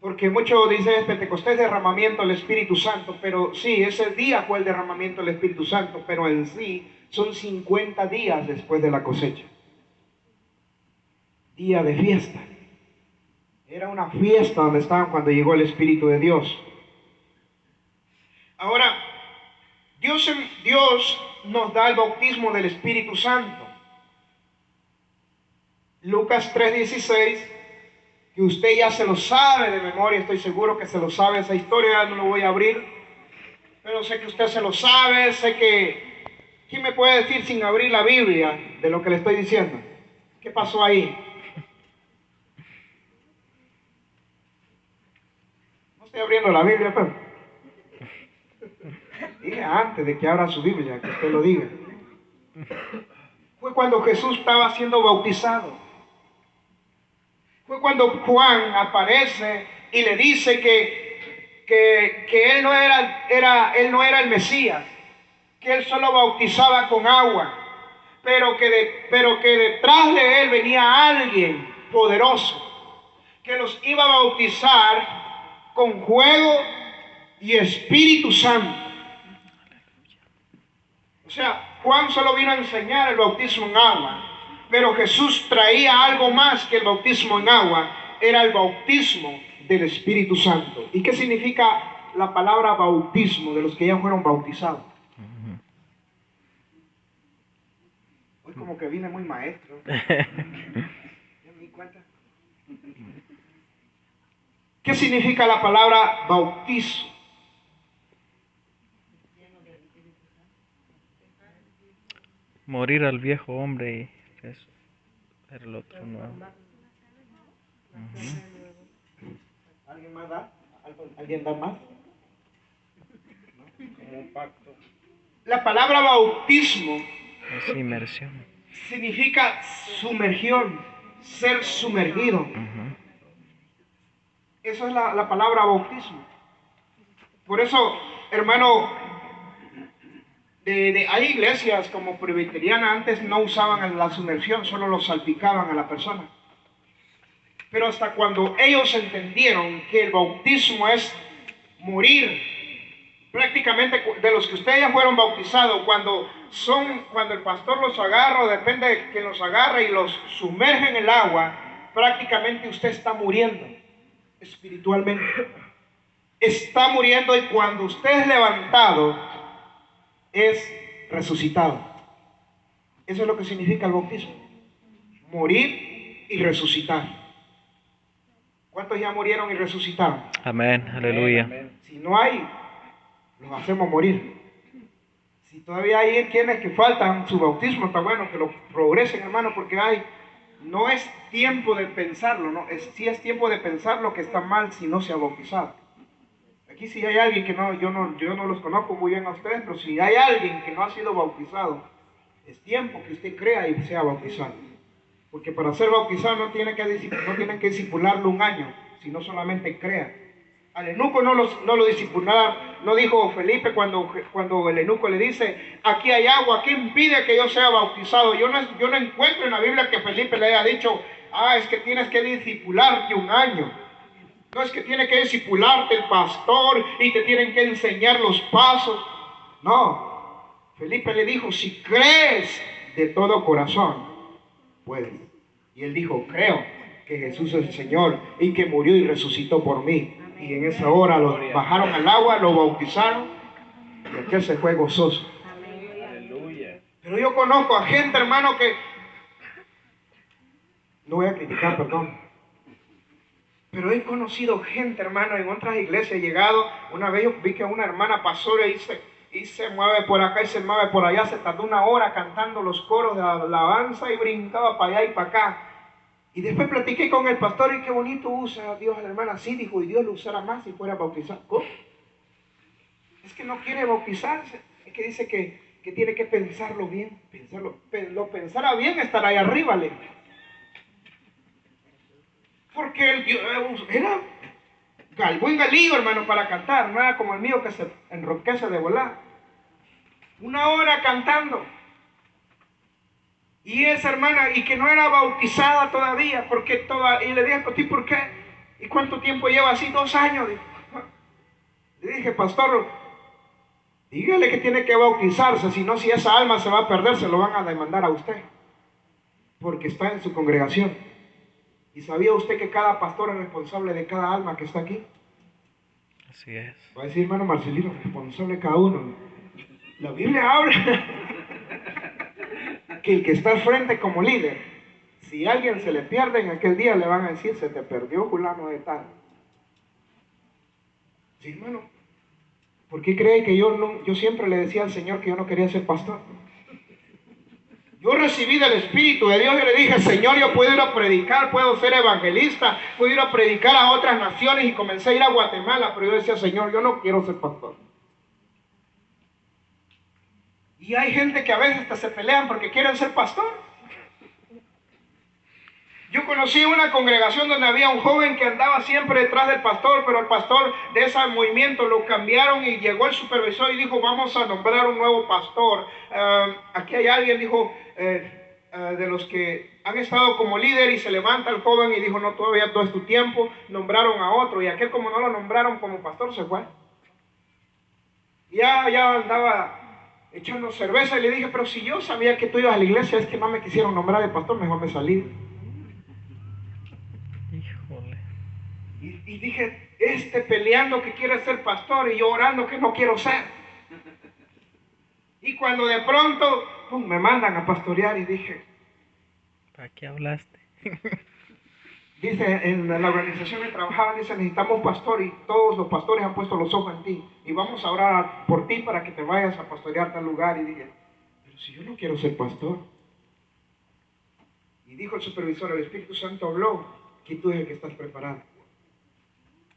Speaker 1: Porque muchos dicen Pentecostés, derramamiento del Espíritu Santo, pero sí, ese día fue el derramamiento del Espíritu Santo, pero en sí son 50 días después de la cosecha. Día de fiesta. Era una fiesta donde estaban cuando llegó el Espíritu de Dios. Ahora, Dios nos da el bautismo del Espíritu Santo. Lucas 3:16, que usted ya se lo sabe de memoria, estoy seguro que se lo sabe esa historia, no lo voy a abrir, pero sé que usted se lo sabe, sé que, ¿quién me puede decir sin abrir la Biblia de lo que le estoy diciendo? ¿Qué pasó ahí? No estoy abriendo la Biblia, pero dije antes de que abra su Biblia, que usted lo diga. Fue cuando Jesús estaba siendo bautizado. Fue cuando Juan aparece y le dice que él no era el Mesías, que él solo bautizaba con agua, pero que detrás de él venía alguien poderoso que los iba a bautizar con fuego y Espíritu Santo. O sea, Juan solo vino a enseñar el bautismo en agua, pero Jesús traía algo más que el bautismo en agua, era el bautismo del Espíritu Santo. ¿Y qué significa la palabra bautismo de los que ya fueron bautizados? Hoy como que vine muy maestro. ¿Ya me di cuenta? ¿Qué significa la palabra bautizo?
Speaker 3: Morir al viejo hombre y eso, ser el otro nuevo.
Speaker 1: ¿Alguien más da? ¿Alguien da más?
Speaker 2: Como un pacto.
Speaker 1: La palabra bautismo
Speaker 3: Es inmersión.
Speaker 1: significa sumergión, ser sumergido. Eso es la palabra bautismo. Por eso, hermano, hay iglesias como presbiteriana, antes no usaban la sumersión, solo lo salpicaban a la persona. Pero hasta cuando ellos entendieron que el bautismo es morir, prácticamente de los que ustedes ya fueron bautizados, cuando el pastor los agarra, o depende de que los agarra y los sumerge en el agua, prácticamente usted está muriendo espiritualmente. Está muriendo, y cuando usted es levantado, es resucitado. Eso es lo que significa el bautismo: morir y resucitar. ¿Cuántos ya murieron y resucitaron?
Speaker 3: Amén, aleluya.
Speaker 2: Amén.
Speaker 1: Si no hay, los hacemos morir. Si todavía hay quienes que faltan su bautismo, está bueno que lo progresen, hermano, porque no es tiempo de pensarlo, no, sí es tiempo de pensar lo que está mal si no se ha bautizado. Aquí si hay alguien que yo no los conozco muy bien a ustedes, pero si hay alguien que no ha sido bautizado, es tiempo que usted crea y sea bautizado. Porque para ser bautizado no tienen que discipularlo un año, sino solamente crea. Al eunuco no lo disciplinaba, no dijo Felipe cuando el eunuco le dice, aquí hay agua, ¿qué impide que yo sea bautizado? Yo no encuentro en la Biblia que Felipe le haya dicho, es que tienes que discipularte un año. No es que tiene que discipularte el pastor y te tienen que enseñar los pasos. No, Felipe le dijo, si crees de todo corazón, puedes. Y él dijo, creo que Jesús es el Señor y que murió y resucitó por mí. Y en esa hora lo bajaron al agua, lo bautizaron y aquel se fue gozoso.
Speaker 2: Aleluya.
Speaker 1: Pero yo conozco a gente, hermano, que no voy a criticar, perdón. Pero he conocido gente, hermano, en otras iglesias he llegado. Una vez yo vi que una hermana pasó y se mueve por acá y se mueve por allá. Se tardó una hora cantando los coros de alabanza y brincaba para allá y para acá. Y después platiqué con el pastor y qué bonito usa Dios a la hermana. Sí, dijo, y Dios lo usará más si fuera bautizado. ¿Cómo? Es que no quiere bautizarse. Es que dice que tiene que pensarlo bien. Lo pensara bien, estará ahí arriba, le. Porque el Dios era buen galillo, hermano, para cantar. Nada como el mío que se enroquece de volar. Una hora cantando. Y esa hermana, y que no era bautizada todavía, y le dije, ¿por qué? ¿Y cuánto tiempo lleva así? 2 años. Le dije, pastor, dígale que tiene que bautizarse, si no, si esa alma se va a perder, se lo van a demandar a usted, porque está en su congregación. ¿Y sabía usted que cada pastor es responsable de cada alma que está aquí?
Speaker 3: Así es.
Speaker 1: Va a decir, hermano Marcelino, responsable de cada uno. La Biblia habla que el que está al frente como líder, si alguien se le pierde en aquel día, le van a decir, se te perdió fulano de tal. Sí, hermano. ¿Por qué cree que yo siempre le decía al Señor que yo no quería ser pastor? Yo recibí del Espíritu de Dios y le dije, Señor, yo puedo ir a predicar, puedo ser evangelista, puedo ir a predicar a otras naciones, y comencé a ir a Guatemala, pero yo decía, Señor, yo no quiero ser pastor. Y hay gente que a veces hasta se pelean porque quieren ser pastor. Yo conocí una congregación donde había un joven que andaba siempre detrás del pastor, pero el pastor de ese movimiento lo cambiaron y llegó el supervisor y dijo, vamos a nombrar un nuevo pastor. Aquí hay alguien, dijo, de los que han estado como líder, y se levanta el joven y dijo, no, todavía todo es tu tiempo. Nombraron a otro, y aquel, como no lo nombraron como pastor, se fue. Ya andaba echando cerveza, y le dije, pero si yo sabía que tú ibas a la iglesia, es que no me quisieron nombrar de pastor, mejor me salí.
Speaker 3: Híjole.
Speaker 1: Y dije, peleando que quiere ser pastor, y yo orando que no quiero ser. Y cuando de pronto, pum, me mandan a pastorear, y dije,
Speaker 3: ¿Para qué hablaste?
Speaker 1: dice, en la organización que trabajaba, dice, necesitamos un pastor, y todos los pastores han puesto los ojos en ti, y vamos a orar por ti para que te vayas a pastorear tal lugar. Y dije, pero si yo no quiero ser pastor. Y dijo el supervisor, el Espíritu Santo habló, que tú eres el que estás preparado.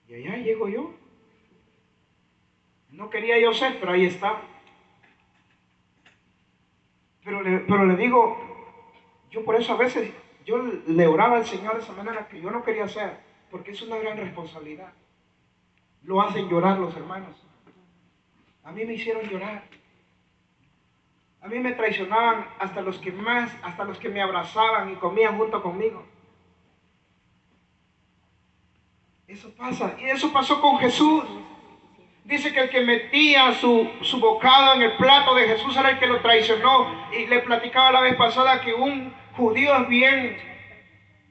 Speaker 1: Y allá llego yo. No quería yo ser, pero ahí está. Pero le digo, yo por eso a veces, yo le oraba al Señor de esa manera que yo no quería hacer, porque es una gran responsabilidad. Lo hacen llorar los hermanos. A mí me hicieron llorar. A mí me traicionaban hasta los que me abrazaban y comían junto conmigo. Eso pasa, y eso pasó con Jesús. Dice que el que metía su bocado en el plato de Jesús era el que lo traicionó. Y le platicaba la vez pasada que un judío es bien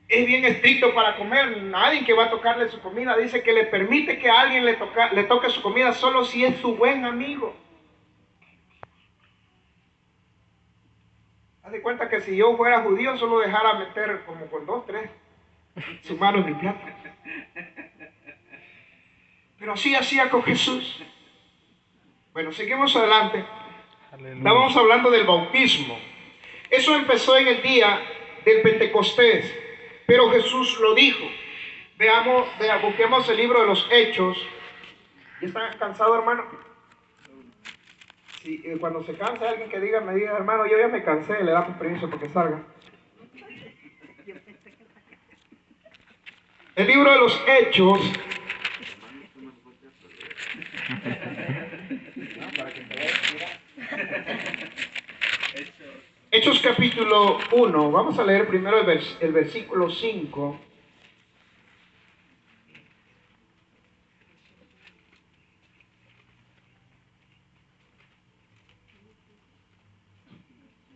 Speaker 1: estricto para comer. Nadie que va a tocarle su comida, dice que le permite que a alguien le toque su comida solo si es su buen amigo. Haz de cuenta que si yo fuera judío, solo dejara meter como con 2, 3 su mano en mi plato. Pero así hacía con Jesús. Bueno, seguimos adelante.
Speaker 3: Aleluya.
Speaker 1: Estábamos hablando del bautismo. Eso empezó en el día del Pentecostés, pero Jesús lo dijo. Busquemos el libro de los Hechos. ¿Ya están cansados, hermano? Sí, cuando se cansa alguien que me diga, hermano, yo ya me cansé, le damos permiso para que salga. El libro de los Hechos. Hechos capítulo 1, vamos a leer primero el versículo 5.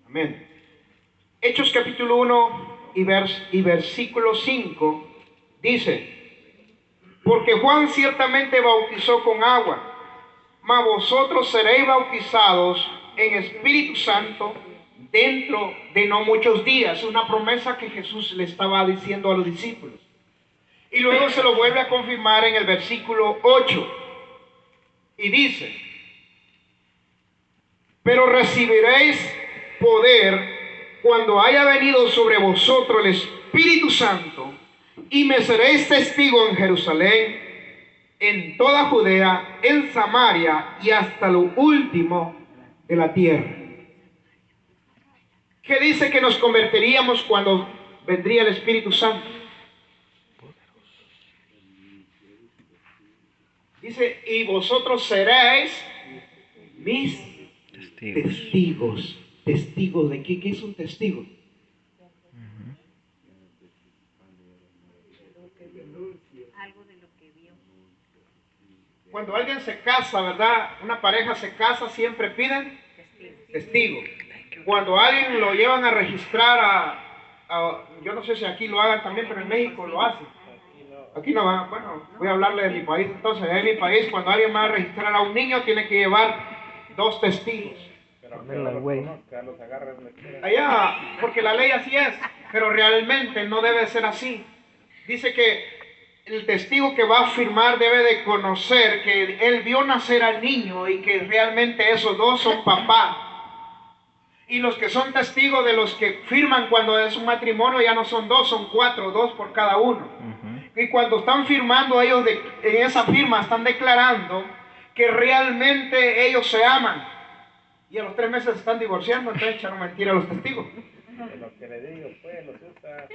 Speaker 1: Amén. Hechos capítulo 1 y versículo 5 dice, porque Juan ciertamente bautizó con agua, mas vosotros seréis bautizados en Espíritu Santo dentro de no muchos días. Una promesa que Jesús le estaba diciendo a los discípulos. Y luego se lo vuelve a confirmar en el versículo 8. Y dice, pero recibiréis poder cuando haya venido sobre vosotros el Espíritu Santo, y me seréis testigo en Jerusalén, en toda Judea, en Samaria y hasta lo último de la tierra. ¿Qué dice que nos convertiríamos cuando vendría el Espíritu Santo? Dice, y vosotros seréis mis testigos. ¿Testigos de qué? ¿Qué es un testigo?
Speaker 4: Algo de lo que vio.
Speaker 1: Cuando alguien se casa, ¿verdad? Una pareja se casa, siempre piden testigo. Cuando a alguien lo llevan a registrar yo no sé si aquí lo hagan también, pero en México lo hacen. Aquí no va. Bueno, voy a hablarle de mi país. Entonces, en mi país, cuando alguien va a registrar a un niño, tiene que llevar 2 testigos. Allá, porque la ley así es, pero realmente no debe ser así. Dice que el testigo que va a firmar debe de conocer que él vio nacer al niño y que realmente esos 2 son papá. Y los que son testigos de los que firman cuando es un matrimonio ya no son 2, son 4, 2 por cada uno. Y cuando están firmando ellos en esa firma están declarando que realmente ellos se aman. Y a los 3 meses se están divorciando, entonces echaron mentira a los testigos.
Speaker 2: Lo que le digo, pues, los usa.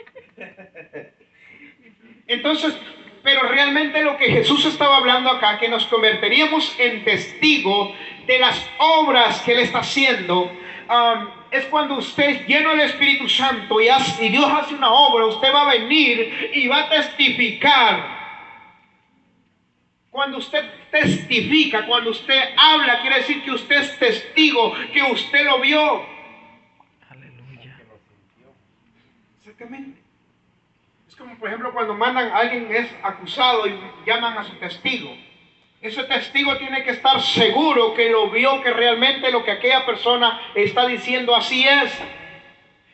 Speaker 1: Entonces, pero realmente lo que Jesús estaba hablando acá, que nos convertiríamos en testigo de las obras que Él está haciendo, es cuando usted es lleno del Espíritu Santo y Dios hace una obra. Usted va a venir y va a testificar. Cuando usted testifica, cuando usted habla, quiere decir que usted es testigo, que usted lo vio.
Speaker 3: Aleluya.
Speaker 1: Exactamente. Es como, por ejemplo, cuando mandan a alguien es acusado y llaman a su testigo. Ese testigo tiene que estar seguro que lo vio, que realmente lo que aquella persona está diciendo así es.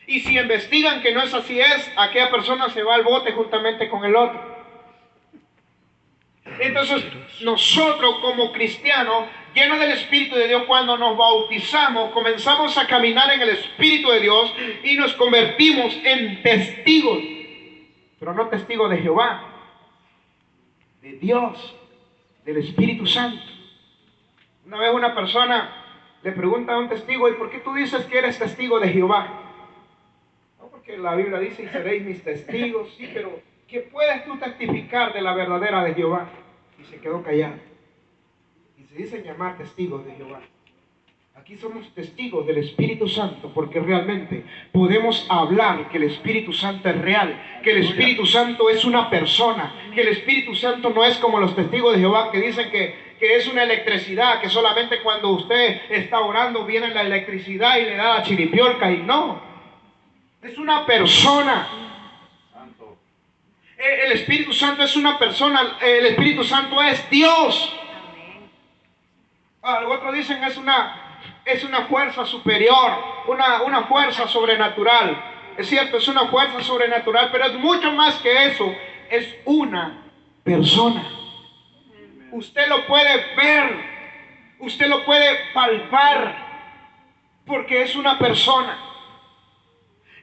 Speaker 1: Y si investigan que no es así es, aquella persona se va al bote juntamente con el otro. Entonces, nosotros como cristianos, llenos del Espíritu de Dios, cuando nos bautizamos, comenzamos a caminar en el Espíritu de Dios y nos convertimos en testigos, pero no testigos de Jehová, de Dios, del Espíritu Santo. Una vez una persona le pregunta a un testigo: ¿y por qué tú dices que eres testigo de Jehová? No, porque la Biblia dice: y seréis mis testigos. Sí, pero ¿qué puedes tú testificar de la verdadera de Jehová? Y se quedó callado. Y se dicen llamar testigos de Jehová. Aquí somos testigos del Espíritu Santo, porque realmente podemos hablar que el Espíritu Santo es real, que el Espíritu Santo es una persona, que el Espíritu Santo no es como los testigos de Jehová que dicen que es una electricidad, que solamente cuando usted está orando viene la electricidad y le da la chiripiorca, y no, es una persona. El Espíritu Santo es una persona, el Espíritu Santo es Dios. Otros dicen es una fuerza superior, una fuerza sobrenatural. Es cierto, es una fuerza sobrenatural, pero es mucho más que eso. Es una persona. Usted lo puede ver, usted lo puede palpar, porque es una persona.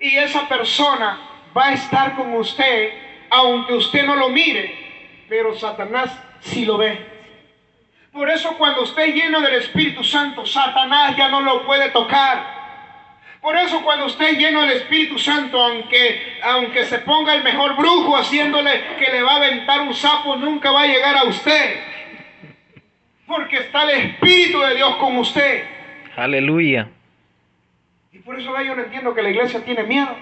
Speaker 1: Y esa persona va a estar con usted, aunque usted no lo mire, pero Satanás sí lo ve. Por eso cuando usted es lleno del Espíritu Santo, Satanás ya no lo puede tocar. Por eso cuando usted es lleno del Espíritu Santo, aunque se ponga el mejor brujo haciéndole que le va a aventar un sapo, nunca va a llegar a usted. Porque está el Espíritu de Dios con usted.
Speaker 3: Aleluya.
Speaker 1: Y por eso yo no entiendo que la iglesia tiene miedo.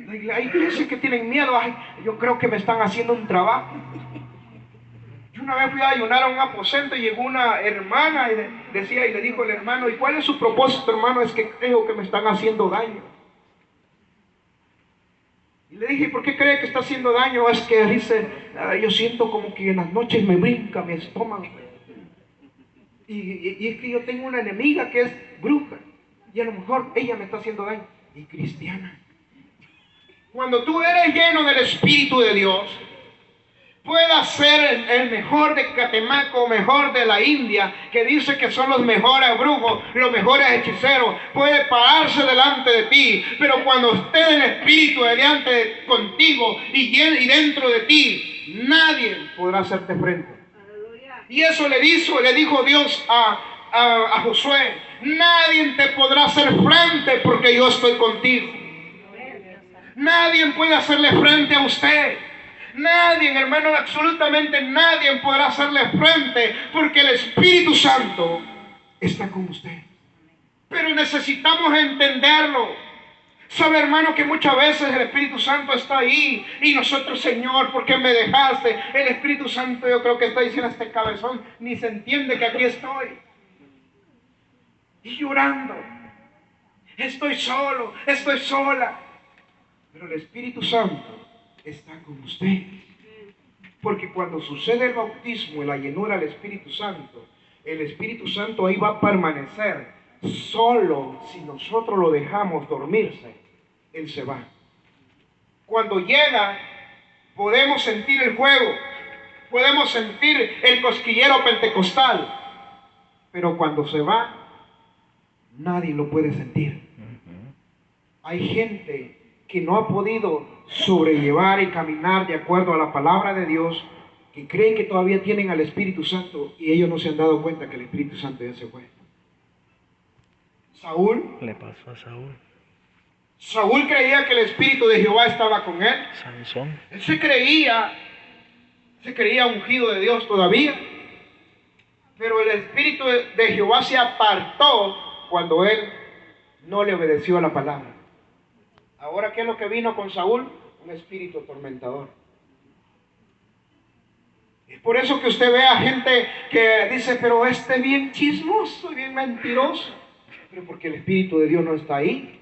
Speaker 1: Hay iglesias que tienen miedo. Ay, yo creo que me están haciendo un trabajo. Yo una vez fui a ayunar a un aposento y llegó una hermana y le dijo el hermano: ¿y cuál es su propósito, hermano? Es que creo que me están haciendo daño. Y le dije: ¿y por qué cree que está haciendo daño? Es que dice: yo siento como que en las noches me brinca mi estómago. Y es que yo tengo una enemiga que es bruja. Y a lo mejor ella me está haciendo daño. Y cristiana. Cuando tú eres lleno del Espíritu de Dios, pueda ser el mejor de Catemaco, mejor de la India, que dice que son los mejores brujos, los mejores hechiceros, puede pararse delante de ti, pero cuando esté el Espíritu delante contigo y dentro de ti, nadie podrá hacerte frente. Y eso le dijo Dios a Josué: nadie te podrá hacer frente porque yo estoy contigo. Nadie puede hacerle frente a usted. Nadie, hermano, absolutamente nadie podrá hacerle frente, porque el Espíritu Santo está con usted. Pero necesitamos entenderlo. Sabe, hermano, que muchas veces el Espíritu Santo está ahí y nosotros: Señor, ¿por qué me dejaste? El Espíritu Santo, yo creo que está diciendo: este cabezón ni se entiende que aquí estoy. Y llorando: estoy solo, estoy sola. Pero el Espíritu Santo está con usted. Porque cuando sucede el bautismo y la llenura del Espíritu Santo, el Espíritu Santo ahí va a permanecer. Solo si nosotros lo dejamos dormirse, Él se va. Cuando llega, podemos sentir el fuego, podemos sentir el cosquillero pentecostal, pero cuando se va, nadie lo puede sentir. Hay gente que no ha podido sobrellevar y caminar de acuerdo a la palabra de Dios, que creen que todavía tienen al Espíritu Santo y ellos no se han dado cuenta que el Espíritu Santo ya se fue. Saúl
Speaker 3: Le pasó a Saúl.
Speaker 1: Saúl creía que el Espíritu de Jehová estaba con él.
Speaker 3: Sansón.
Speaker 1: Él se creía ungido de Dios todavía. Pero el Espíritu de Jehová se apartó cuando él no le obedeció a la palabra. Ahora, ¿qué es lo que vino con Saúl? Un espíritu atormentador. Es por eso que usted ve a gente que dice, pero este es bien chismoso, bien mentiroso. Pero porque el Espíritu de Dios no está ahí.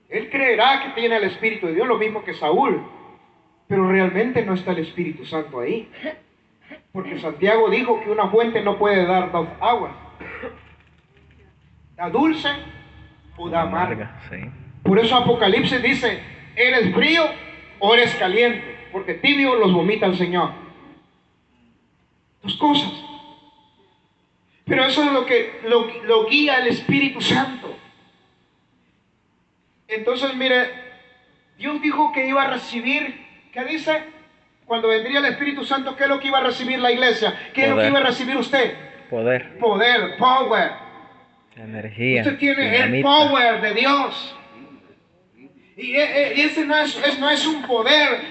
Speaker 1: Él creerá que tiene el Espíritu de Dios, lo mismo que Saúl. Pero realmente no está el Espíritu Santo ahí. Porque Santiago dijo que una fuente no puede dar dos aguas. Da dulce o da amarga.
Speaker 3: Sí.
Speaker 1: Por eso Apocalipsis dice, ¿eres frío o eres caliente? Porque tibio los vomita el Señor. Dos cosas. Pero eso es lo que lo guía el Espíritu Santo. Entonces, mire, Dios dijo que iba a recibir, ¿qué dice? Cuando vendría el Espíritu Santo, ¿qué es lo que iba a recibir la iglesia? ¿Qué es lo que iba a recibir usted?
Speaker 3: Poder.
Speaker 1: Poder, power.
Speaker 3: Energía.
Speaker 1: Usted tiene el
Speaker 3: dinamita.
Speaker 1: power de Dios. Y ese no es un poder,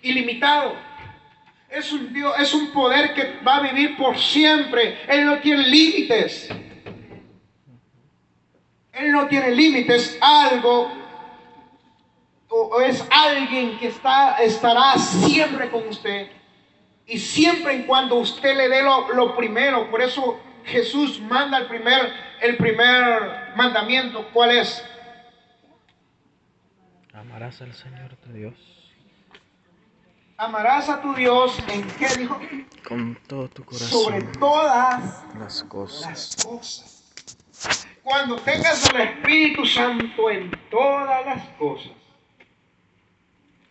Speaker 1: ilimitado. Es un poder que va a vivir por siempre. Él no tiene límites. Él no tiene límites. Algo o es alguien que estará siempre con usted. Y siempre en cuando usted le dé lo primero. Por eso Jesús manda el primer mandamiento. ¿Cuál es?
Speaker 3: Amarás al Señor tu Dios
Speaker 1: Amarás a tu Dios, ¿en qué dijo?
Speaker 3: con todo tu corazón.
Speaker 1: Sobre todas
Speaker 3: las cosas.
Speaker 1: las cosas. Cuando tengas el Espíritu Santo en todas las cosas,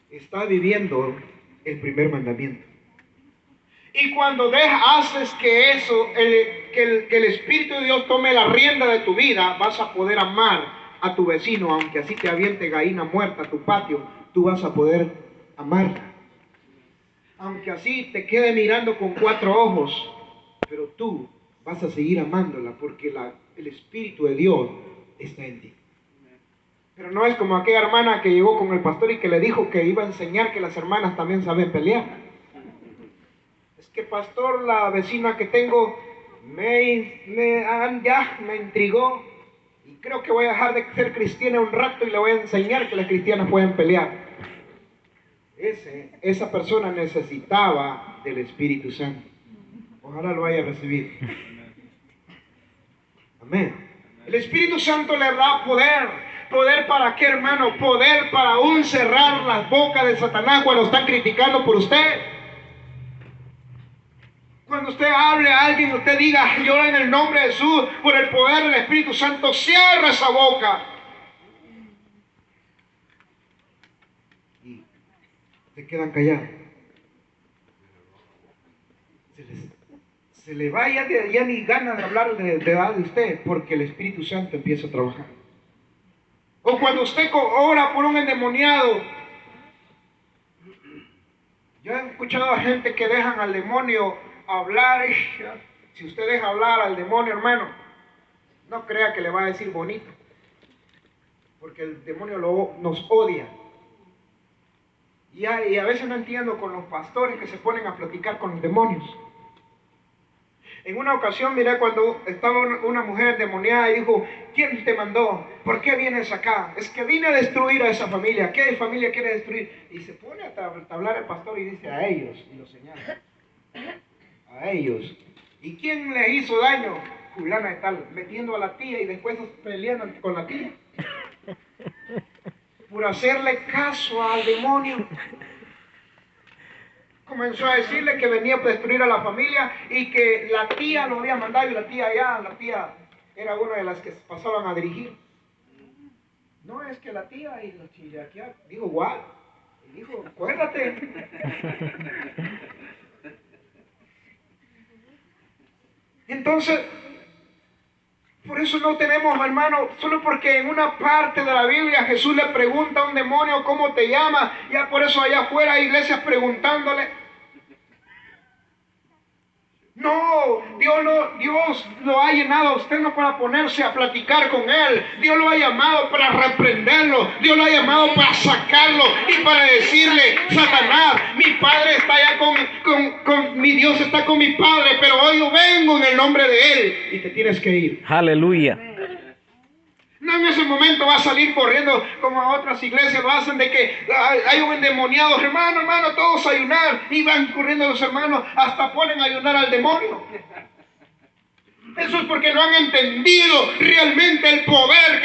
Speaker 1: está viviendo el primer mandamiento. Y cuando haces que el Espíritu de Dios tome la rienda de tu vida, vas a poder amar a tu vecino, aunque así te aviente gallina muerta a tu patio, tú vas a poder amarla. Aunque así te quede mirando con 4 ojos, pero tú vas a seguir amándola porque el Espíritu de Dios está en ti. Pero no es como aquella hermana que llegó con el pastor y que le dijo que iba a enseñar que las hermanas también saben pelear. Es que pastor, la vecina que tengo me intrigó y creo que voy a dejar de ser cristiana un rato y le voy a enseñar que las cristianas pueden pelear. Esa persona necesitaba del Espíritu Santo. Ojalá lo haya recibido. Amén. El Espíritu Santo le da poder. ¿Poder para qué, hermano? Poder para aún cerrar las bocas de Satanás cuando están criticando por usted. Cuando usted hable a alguien, usted diga, yo en el nombre de Jesús, por el poder del Espíritu Santo, cierra esa boca. Y se quedan callados. Se le va ya ni ganas de hablar de usted, porque el Espíritu Santo empieza a trabajar. O cuando usted ora por un endemoniado. Yo he escuchado a gente que dejan al demonio hablar. Si usted deja hablar al demonio, hermano, no crea que le va a decir bonito, porque el demonio nos odia. Y a veces no entiendo con los pastores que se ponen a platicar con los demonios. En una ocasión miré cuando estaba una mujer endemoniada y dijo, ¿quién te mandó? ¿Por qué vienes acá? Es que vine a destruir a esa familia. ¿Qué familia quiere destruir? Y se pone a hablar el pastor y dice, a ellos, y lo señala. A ellos. ¿Y quién le hizo daño? Fulana de tal, metiendo a la tía y después peleando con la tía. Por hacerle caso al demonio. Comenzó a decirle que venía a destruir a la familia y que la tía lo había mandado y la tía era una de las que pasaban a dirigir. No, es que la tía y los chillaqueados. Digo, ¿what? Y dijo, acuérdate. Entonces, por eso no tenemos, hermano, solo porque en una parte de la Biblia Jesús le pregunta a un demonio cómo te llamas, ya por eso allá afuera hay iglesias preguntándole. No, Dios lo ha llenado a usted no para ponerse a platicar con Él. Dios lo ha llamado para reprenderlo. Dios lo ha llamado para sacarlo y para decirle: Satanás, mi Padre está allá con mi Dios está con mi Padre, pero hoy yo vengo en el nombre de Él y te tienes que ir.
Speaker 3: Aleluya.
Speaker 1: No en ese momento va a salir corriendo como a otras iglesias lo hacen, de que hay un endemoniado, hermano, todos a ayunar, y van corriendo los hermanos, hasta ponen a ayunar al demonio. Eso es porque no han entendido realmente el poder